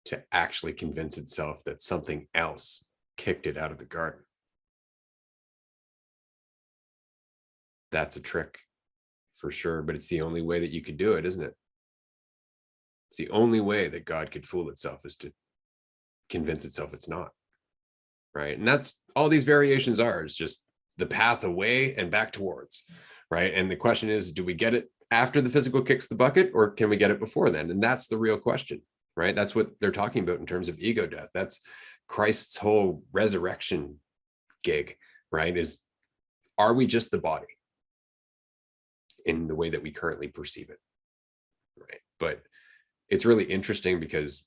To actually convince itself that something else kicked it out of the garden. That's a trick for sure, but it's the only way that you could do it, isn't it? It's the only way that God could fool itself, is to convince itself it's not, right? And that's all these variations are, is just the path away and back towards, right? And the question is, do we get it after the physical kicks the bucket, or can we get it before then? And that's the real question, right? That's what they're talking about in terms of ego death. That's Christ's whole resurrection gig, right? Is, are we just the body in the way that we currently perceive it, right? But it's really interesting because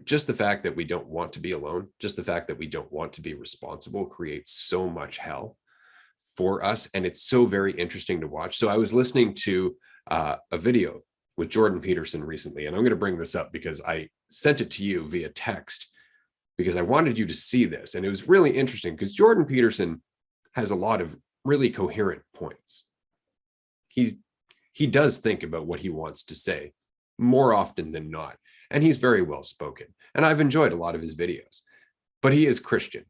just the fact that we don't want to be alone, just the fact that we don't want to be responsible, creates so much hell for us. And it's so very interesting to watch. So I was listening to a video with Jordan Petersen recently, and I'm going to bring this up because I sent it to you via text because I wanted you to see this. And it was really interesting because Jordan Petersen has a lot of really coherent points. He does think about what he wants to say more often than not. And he's very well spoken. And I've enjoyed a lot of his videos, but he is Christian.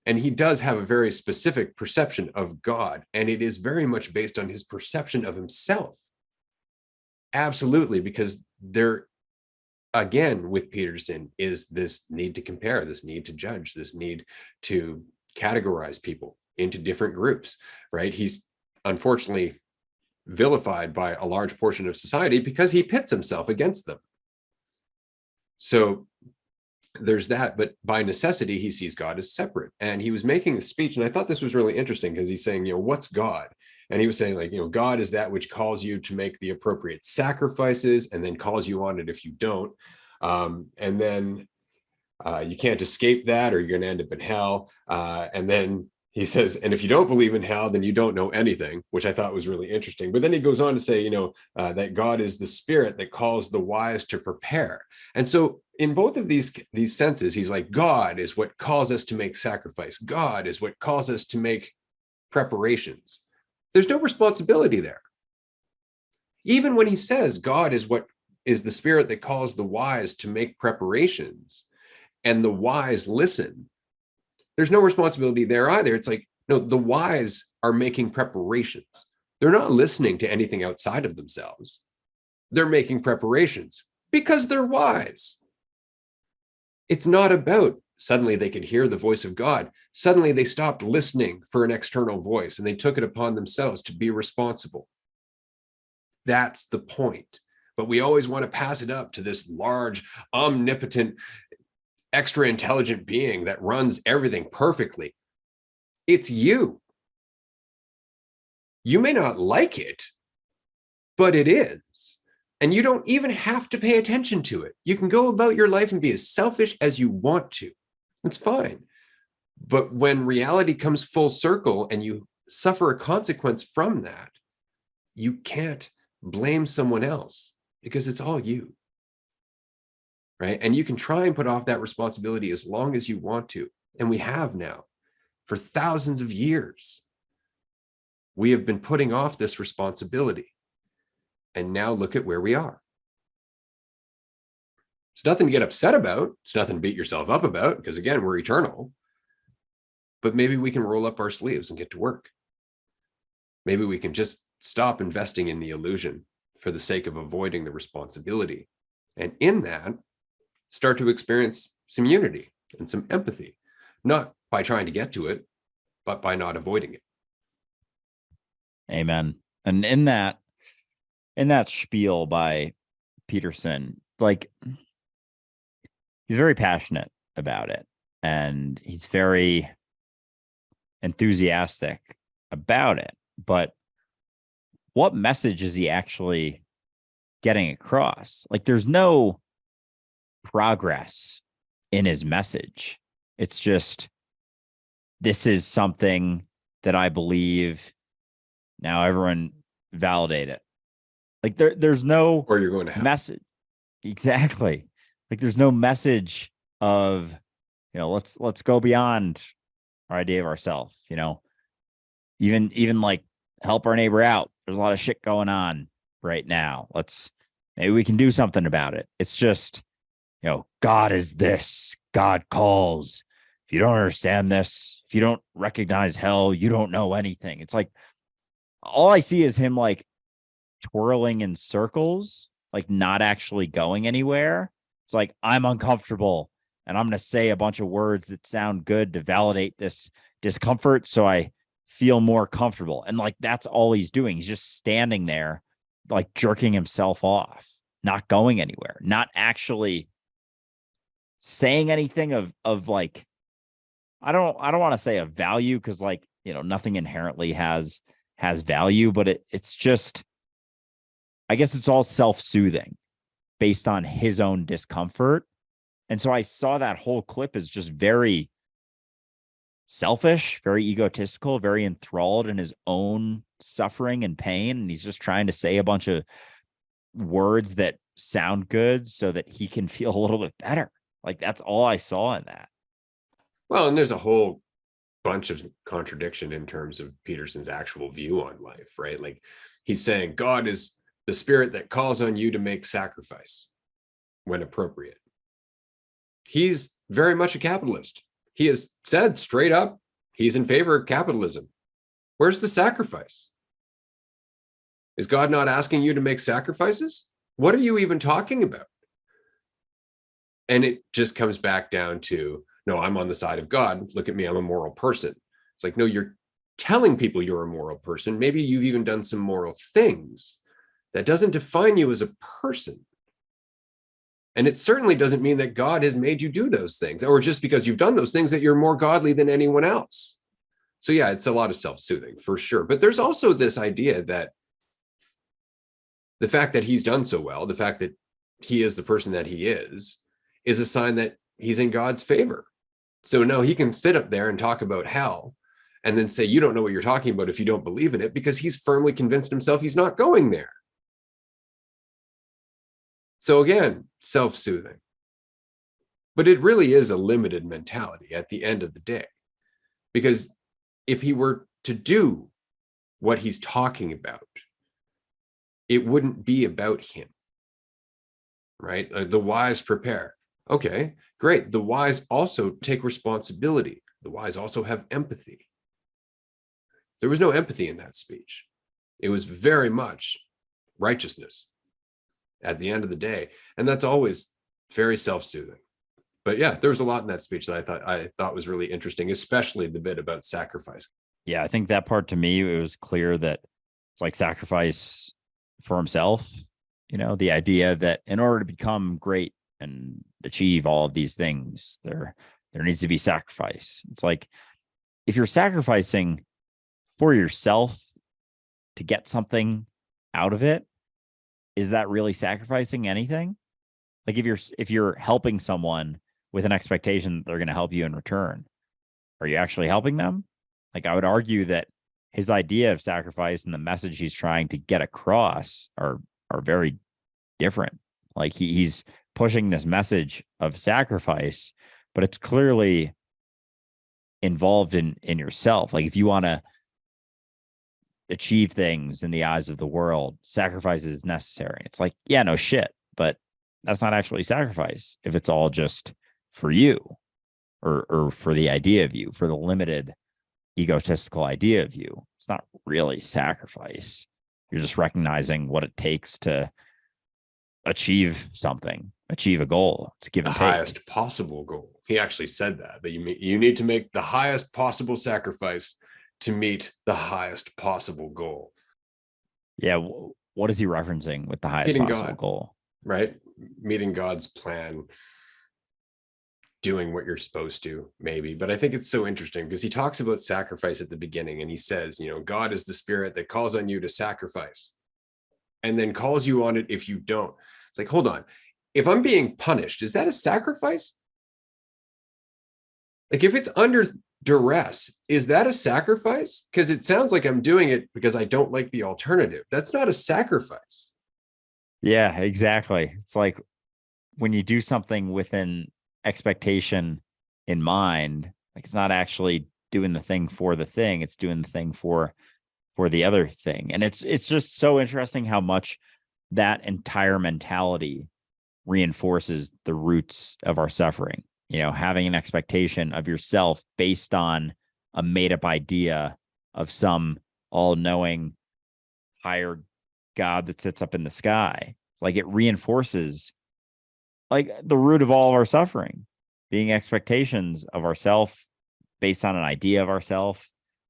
And he does have a very specific perception of God. And it is very much based on his perception of himself. Absolutely, because there, again, with Petersen, is this need to compare, this need to judge, this need to categorize people into different groups, right? He's unfortunately vilified by a large portion of society because he pits himself against them. So there's that, but by necessity, he sees God as separate. And he was making a speech, and I thought this was really interesting because he's saying, what's God? And he was saying, like, God is that which calls you to make the appropriate sacrifices and then calls you on it if you don't. And then you can't escape that, or you're going to end up in hell. And then he says, and if you don't believe in hell, then you don't know anything, which I thought was really interesting. But then he goes on to say, that God is the spirit that calls the wise to prepare. And so in both of these senses, he's like, God is what calls us to make sacrifice. God is what calls us to make preparations. There's no responsibility there. Even when he says God is what is the spirit that calls the wise to make preparations, and the wise listen, there's no responsibility there either. It's like, no, the wise are making preparations. They're not listening to anything outside of themselves. They're making preparations because they're wise. It's not about suddenly they could hear the voice of God. Suddenly they stopped listening for an external voice and they took it upon themselves to be responsible. That's the point. But we always want to pass it up to this large, omnipotent, extra intelligent being that runs everything perfectly. It's you. You may not like it, but it is. And you don't even have to pay attention to it. You can go about your life and be as selfish as you want to. It's fine. But when reality comes full circle and you suffer a consequence from that, you can't blame someone else because it's all you. Right? And you can try and put off that responsibility as long as you want to. And we have now for thousands of years. We have been putting off this responsibility. And now look at where we are. It's nothing to get upset about. It's nothing to beat yourself up about because, again, we're eternal. But maybe we can roll up our sleeves and get to work. Maybe we can just stop investing in the illusion for the sake of avoiding the responsibility. And in that, start to experience some unity and some empathy, not by trying to get to it, but by not avoiding it. Amen. And in that spiel by Petersen, like, he's very passionate about it, and he's very enthusiastic about it. But what message is he actually getting across? Like, there's no progress in his message. It's just, this is something that I believe. Now everyone validate it. Like, there's no, or you're going to have message. Exactly. Like, there's no message of, let's go beyond our idea of ourselves, even like help our neighbor out. There's a lot of shit going on right now. Maybe we can do something about it. It's just, God is this, God calls. If you don't understand this, if you don't recognize hell, you don't know anything. It's like, all I see is him like twirling in circles, like not actually going anywhere. It's like, I'm uncomfortable and I'm going to say a bunch of words that sound good to validate this discomfort so I feel more comfortable. And like, that's all he's doing. He's just standing there, like jerking himself off, not going anywhere, not actually saying anything of like, I don't want to say a value, because like, nothing inherently has value, but it's just, I guess it's all self-soothing based on his own discomfort. And so I saw that whole clip as just very selfish, very egotistical, very enthralled in his own suffering and pain. And he's just trying to say a bunch of words that sound good so that he can feel a little bit better. Like, that's all I saw in that. Well, and there's a whole bunch of contradiction in terms of Petersen's actual view on life, right? Like, he's saying God is the spirit that calls on you to make sacrifice when appropriate. He's very much a capitalist. He has said straight up, he's in favor of capitalism. Where's the sacrifice? Is God not asking you to make sacrifices? What are you even talking about? And it just comes back down to, no, I'm on the side of God. Look at me, I'm a moral person. It's like, no, you're telling people you're a moral person. Maybe you've even done some moral things. That doesn't define you as a person. And it certainly doesn't mean that God has made you do those things, or just because you've done those things that you're more godly than anyone else. So yeah, it's a lot of self-soothing for sure. But there's also this idea that the fact that he's done so well, the fact that he is the person that he is a sign that he's in God's favor. So no, he can sit up there and talk about hell and then say, you don't know what you're talking about if you don't believe in it, because he's firmly convinced himself he's not going there. So again, self-soothing. But it really is a limited mentality at the end of the day. Because if he were to do what he's talking about, it wouldn't be about him, right? The wise prepare. Okay, great. The wise also take responsibility. The wise also have empathy. There was no empathy in that speech. It was very much righteousness at the end of the day. And that's always very self-soothing. But yeah, there was a lot in that speech that I thought was really interesting, especially the bit about sacrifice. Yeah, I think that part, to me, it was clear that it's like sacrifice for himself. The idea that in order to become great and achieve all of these things, there needs to be sacrifice. It's like, if you're sacrificing for yourself to get something out of it, is that really sacrificing anything? Like, if you're helping someone with an expectation that they're going to help you in return, are you actually helping them? Like, I would argue that his idea of sacrifice and the message he's trying to get across are very different. Like, he's pushing this message of sacrifice, but it's clearly involved in yourself. Like, if you want to achieve things in the eyes of the world, sacrifice is necessary. It's like, yeah, no shit, but that's not actually sacrifice if it's all just for you, or for the idea of you, for the limited egotistical idea of you. It's not really sacrifice. You're just recognizing what it takes to achieve something, achieve a goal. It's a give The and take. highest possible goal. He actually said that you need to make the highest possible sacrifice to meet the highest possible goal. Yeah. What is he referencing with the highest Meeting possible God, goal? right? Meeting God's plan, doing what you're supposed to, maybe. But I think it's so interesting because he talks about sacrifice at the beginning, and he says, God is the spirit that calls on you to sacrifice and then calls you on it if you don't. It's like, hold on. If I'm being punished, is that a sacrifice? Like, if it's under duress, is that a sacrifice? Because it sounds like I'm doing it because I don't like the alternative. That's not a sacrifice. Yeah, exactly. It's like when you do something with an expectation in mind, like it's not actually doing the thing for the thing, it's doing the thing for the other thing. And it's just so interesting how much that entire mentality reinforces the roots of our suffering. Having an expectation of yourself based on a made up idea of some all knowing higher God that sits up in the sky. It's like it reinforces like the root of all of our suffering, being expectations of ourself based on an idea of ourself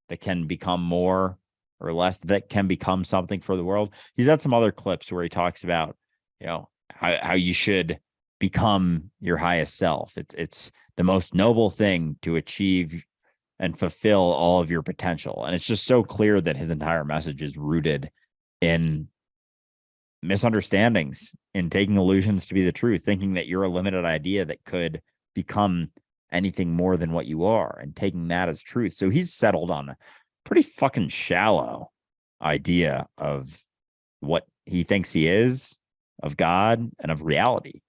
that can become more or less, that can become something for the world. He's had some other clips where he talks about, how you should become your highest self. It's the most noble thing to achieve and fulfill all of your potential. And it's just so clear that his entire message is rooted in misunderstandings, in taking illusions to be the truth, thinking that you're a limited idea that could become anything more than what you are, and taking that as truth. So he's settled on a pretty fucking shallow idea of what he thinks he is, of God, and of reality.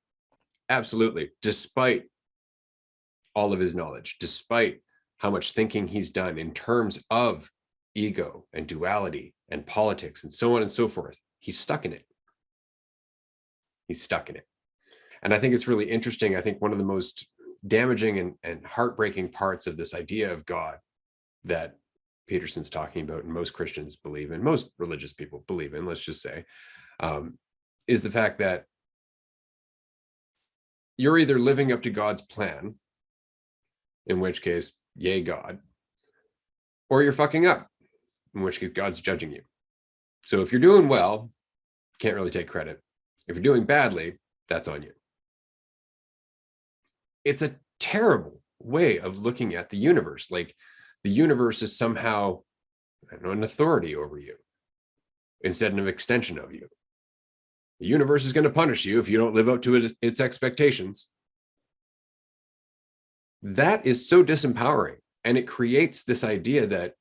Absolutely. Despite all of his knowledge, despite how much thinking he's done in terms of ego and duality and politics and so on and so forth, he's stuck in it. He's stuck in it. And I think it's really interesting. I think one of the most damaging and heartbreaking parts of this idea of God that Petersen's talking about, and most Christians believe in, most religious people believe in, let's just say, is the fact that you're either living up to God's plan, in which case, yay, God, or you're fucking up, in which case God's judging you. So if you're doing well, can't really take credit. If you're doing badly, that's on you. It's a terrible way of looking at the universe. Like the universe is somehow, I don't know, an authority over you instead of an extension of you. The universe is going to punish you if you don't live up to its expectations. That is so disempowering. And it creates this idea that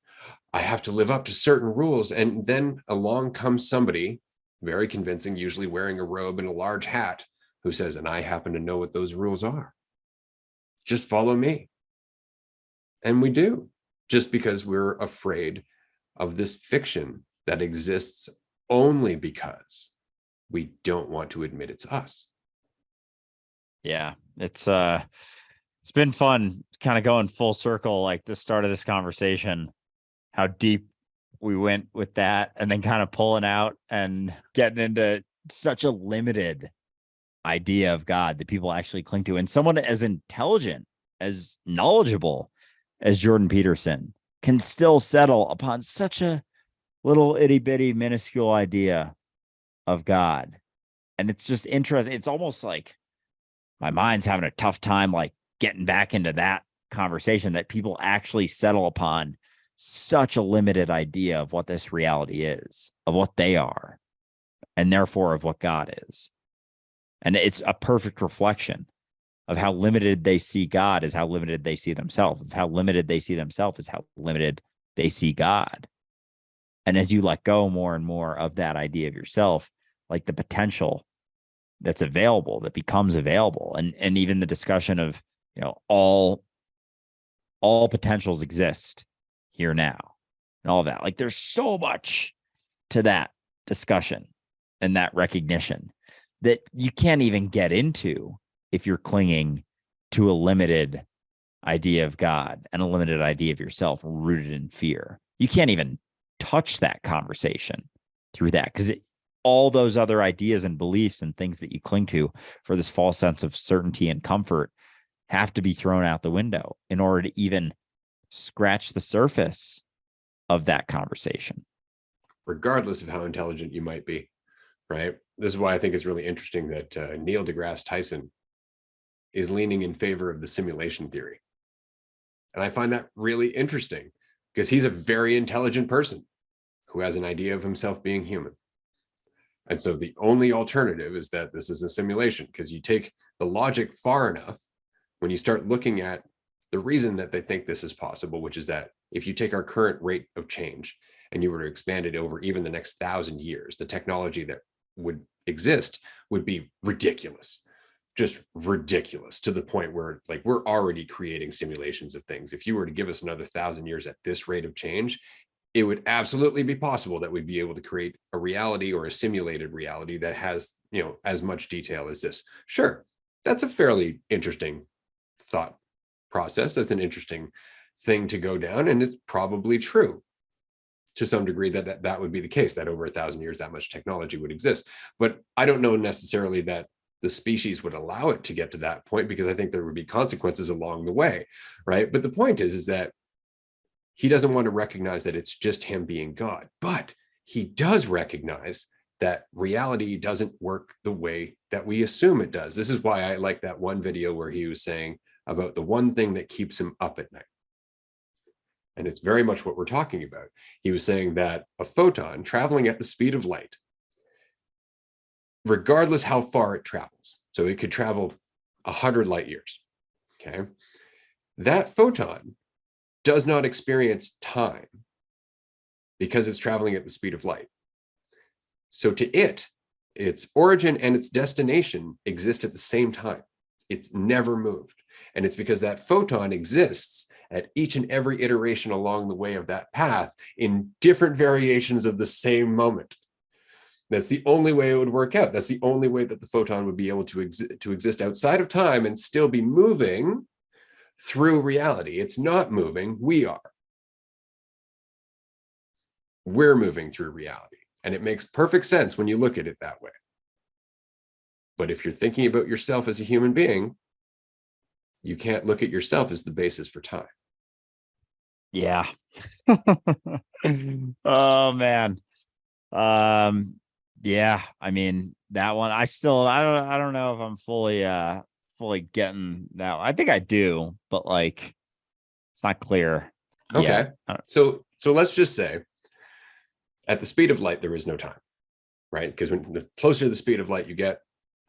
I have to live up to certain rules. And then along comes somebody, very convincing, usually wearing a robe and a large hat, who says, and I happen to know what those rules are. Just follow me. And we do, just because we're afraid of this fiction that exists only because we don't want to admit it's us. Yeah, it's been fun kind of going full circle, like the start of this conversation, how deep we went with that, and then kind of pulling out and getting into such a limited idea of God that people actually cling to. And someone as intelligent, as knowledgeable as Jordan Petersen can still settle upon such a little itty bitty minuscule idea of God. And it's just interesting. It's almost like my mind's having a tough time, like getting back into that conversation, that people actually settle upon such a limited idea of what this reality is, of what they are, and therefore of what God is. And it's a perfect reflection of how limited they see God is how limited they see themselves. Of how limited they see themselves is how limited they see God. And as you let go more and more of that idea of yourself, like the potential that's available, that becomes available, and even the discussion of, all potentials exist here now, and all that. Like there's so much to that discussion and that recognition that you can't even get into if you're clinging to a limited idea of God and a limited idea of yourself rooted in fear. You can't even touch that conversation through that, because all those other ideas and beliefs and things that you cling to for this false sense of certainty and comfort have to be thrown out the window in order to even scratch the surface of that conversation. Regardless of how intelligent you might be, right? This is why I think it's really interesting that Neil deGrasse Tyson is leaning in favor of the simulation theory. And I find that really interesting because he's a very intelligent person who has an idea of himself being human. And so the only alternative is that this is a simulation, because you take the logic far enough when you start looking at the reason that they think this is possible, which is that if you take our current rate of change and you were to expand it over even the next 1,000 years, the technology that would exist would be ridiculous, just ridiculous, to the point where like we're already creating simulations of things. If you were to give us another 1,000 years at this rate of change, it would absolutely be possible that we'd be able to create a reality or a simulated reality that has, you know, as much detail as this. Sure, that's a fairly interesting thought process. That's an interesting thing to go down, and it's probably true to some degree that would be the case, that over 1,000 years that much technology would exist. But I don't know necessarily that the species would allow it to get to that point, because I think there would be consequences along the way, right? But the point is that he doesn't want to recognize that it's just him being God, but he does recognize that reality doesn't work the way that we assume it does. This is why I like that one video where he was saying about the one thing that keeps him up at night. And it's very much what we're talking about. He was saying that a photon traveling at the speed of light, regardless how far it travels, so it could travel 100 light years, okay? That photon does not experience time because it's traveling at the speed of light. So to it, its origin and its destination exist at the same time. It's never moved. And it's because that photon exists at each and every iteration along the way of that path in different variations of the same moment. That's the only way it would work out. That's the only way that the photon would be able to exist outside of time and still be moving through reality. It's not moving, we are. We're moving through reality. And it makes perfect sense when you look at it that way. But if you're thinking about yourself as a human being, you can't look at yourself as the basis for time. Yeah. Oh man. Yeah, I mean that one I don't know if I'm fully getting that. I think I do, but like it's not clear. Okay. So let's just say at the speed of light there is no time, right? Because when the closer to the speed of light you get,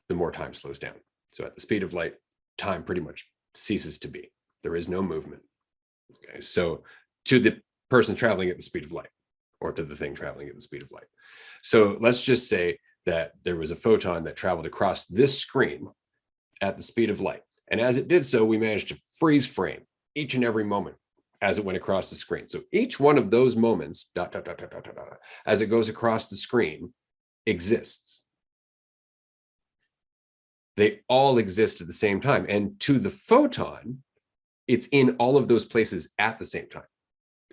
the more time slows down. So at the speed of light, time pretty much ceases to be. There is no movement. Okay. So to the person traveling at the speed of light, or to the thing traveling at the speed of light. So let's just say that there was a photon that traveled across this screen at the speed of light. And as it did so, we managed to freeze frame each and every moment as it went across the screen. So each one of those moments, as it goes across the screen, exists. They all exist at the same time. And to the photon, it's in all of those places at the same time.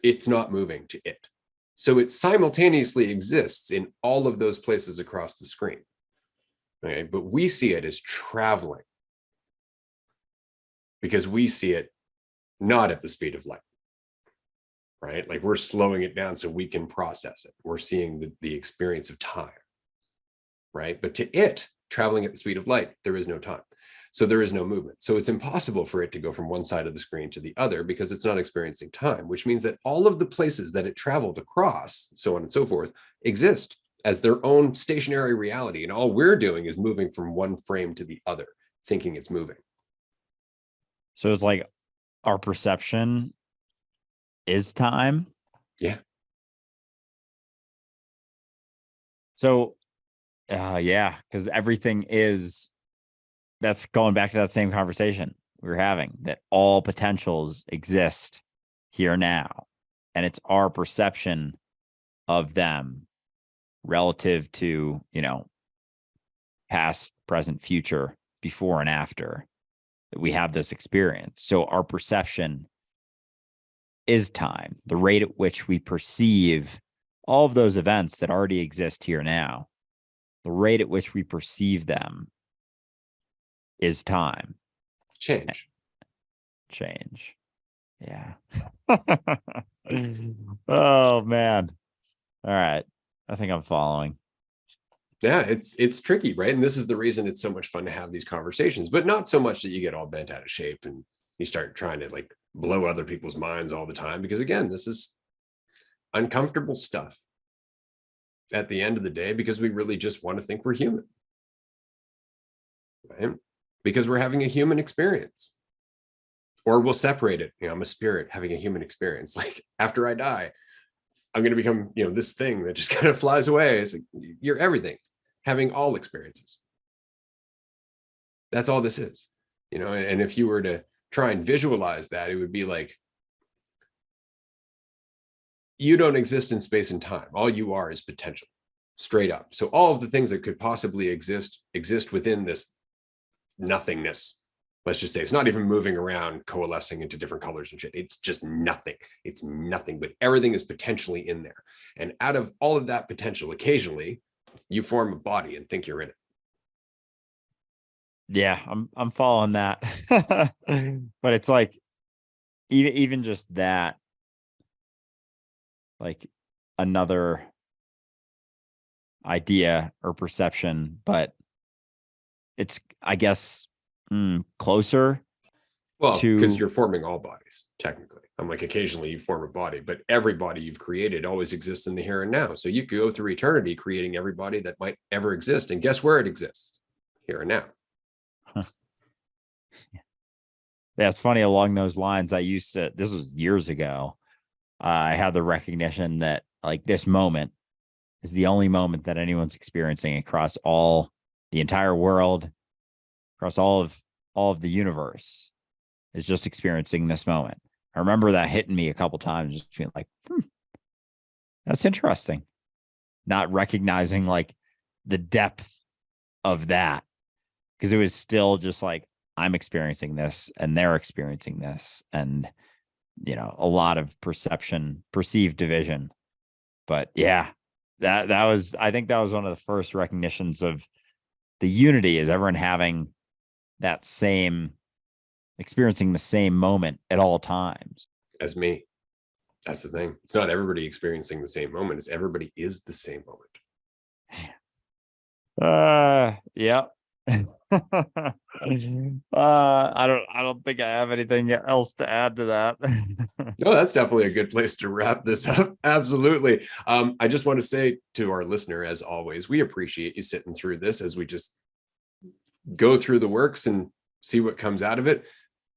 It's not moving to it. So it simultaneously exists in all of those places across the screen. Okay? But we see it as traveling because we see it not at the speed of light, right? Like we're slowing it down so we can process it. We're seeing the experience of time, right? But to it, traveling at the speed of light, there is no time. So there is no movement. So it's impossible for it to go from one side of the screen to the other because it's not experiencing time, which means that all of the places that it traveled across, so on and so forth, exist as their own stationary reality. And all we're doing is moving from one frame to the other, thinking it's moving. So it's like our perception is time. Yeah. So, yeah, because everything is. That's going back to that same conversation we were having, that all potentials exist here now. And it's our perception of them relative to, past, present, future, before and after that we have this experience. So our perception is time, the rate at which we perceive all of those events that already exist here now, the rate at which we perceive them is time. Change. Yeah. Oh man. All right. I think I'm following. Yeah, it's tricky, right? And this is the reason it's so much fun to have these conversations, but not so much that you get all bent out of shape and you start trying to like blow other people's minds all the time. Because again, this is uncomfortable stuff at the end of the day, because we really just want to think we're human, right? Because we're having a human experience. Or we'll separate it. I'm a spirit having a human experience. Like after I die, I'm going to become, this thing that just kind of flies away. It's like, you're everything, having all experiences. That's all this is, and if you were to try and visualize that, it would be like, you don't exist in space and time. All you are is potential, straight up. So all of the things that could possibly exist within this nothingness. Let's just say it's not even moving around, coalescing into different colors and shit. It's just nothing. It's nothing, but everything is potentially in there. And out of all of that potential, occasionally you form a body and think you're in it. Yeah, I'm following that. But it's like even just that, like another idea or perception, but it's, I guess, closer. Well, because you're forming all bodies, technically. I'm like, occasionally you form a body, but every body you've created always exists in the here and now. So you could go through eternity creating every body that might ever exist. And guess where it exists? Here and now. Huh. Yeah, it's funny. Along those lines, this was years ago, I had the recognition that like this moment is the only moment that anyone's experiencing across the entire world, across all of the universe, is just experiencing this moment. I remember that hitting me a couple times, just feeling like, that's interesting. Not recognizing like the depth of that, because it was still just like, I'm experiencing this and they're experiencing this, and a lot of perceived division. But yeah, I think that was one of the first recognitions of the unity, is everyone having that same, experiencing the same moment at all times. As me. That's the thing. It's not everybody experiencing the same moment. It's everybody is the same moment. Yeah. I don't think I have anything else to add to that. No, that's definitely a good place to wrap this up. Absolutely. I just want to say to our listener, as always, we appreciate you sitting through this as we just go through the works and see what comes out of it.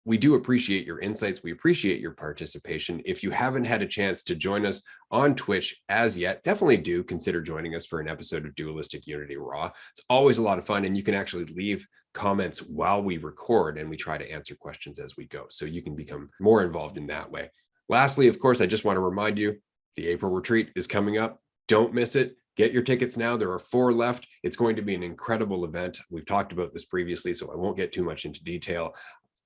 We do appreciate your insights. We appreciate your participation. If you haven't had a chance to join us on Twitch as yet, definitely do consider joining us for an episode of Dualistic Unity Raw. It's always a lot of fun, and you can actually leave comments while we record, and we try to answer questions as we go. So you can become more involved in that way. Lastly, of course, I just want to remind you, the April retreat is coming up. Don't miss it. Get your tickets now. There are 4 left. It's going to be an incredible event. We've talked about this previously, so I won't get too much into detail.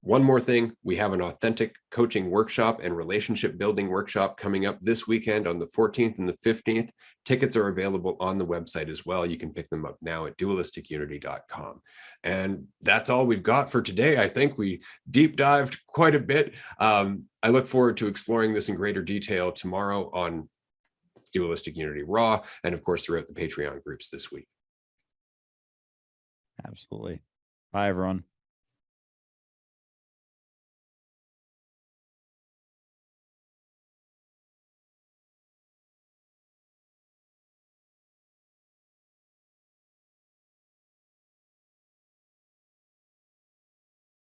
One more thing, we have an authentic coaching workshop and relationship building workshop coming up this weekend on the 14th and the 15th. Tickets are available on the website as well. You can pick them up now at dualisticunity.com. And that's all we've got for today. I think we deep dived quite a bit. I look forward to exploring this in greater detail tomorrow on Dualistic Unity Raw, and of course throughout the Patreon groups this week. Absolutely. Bye, everyone.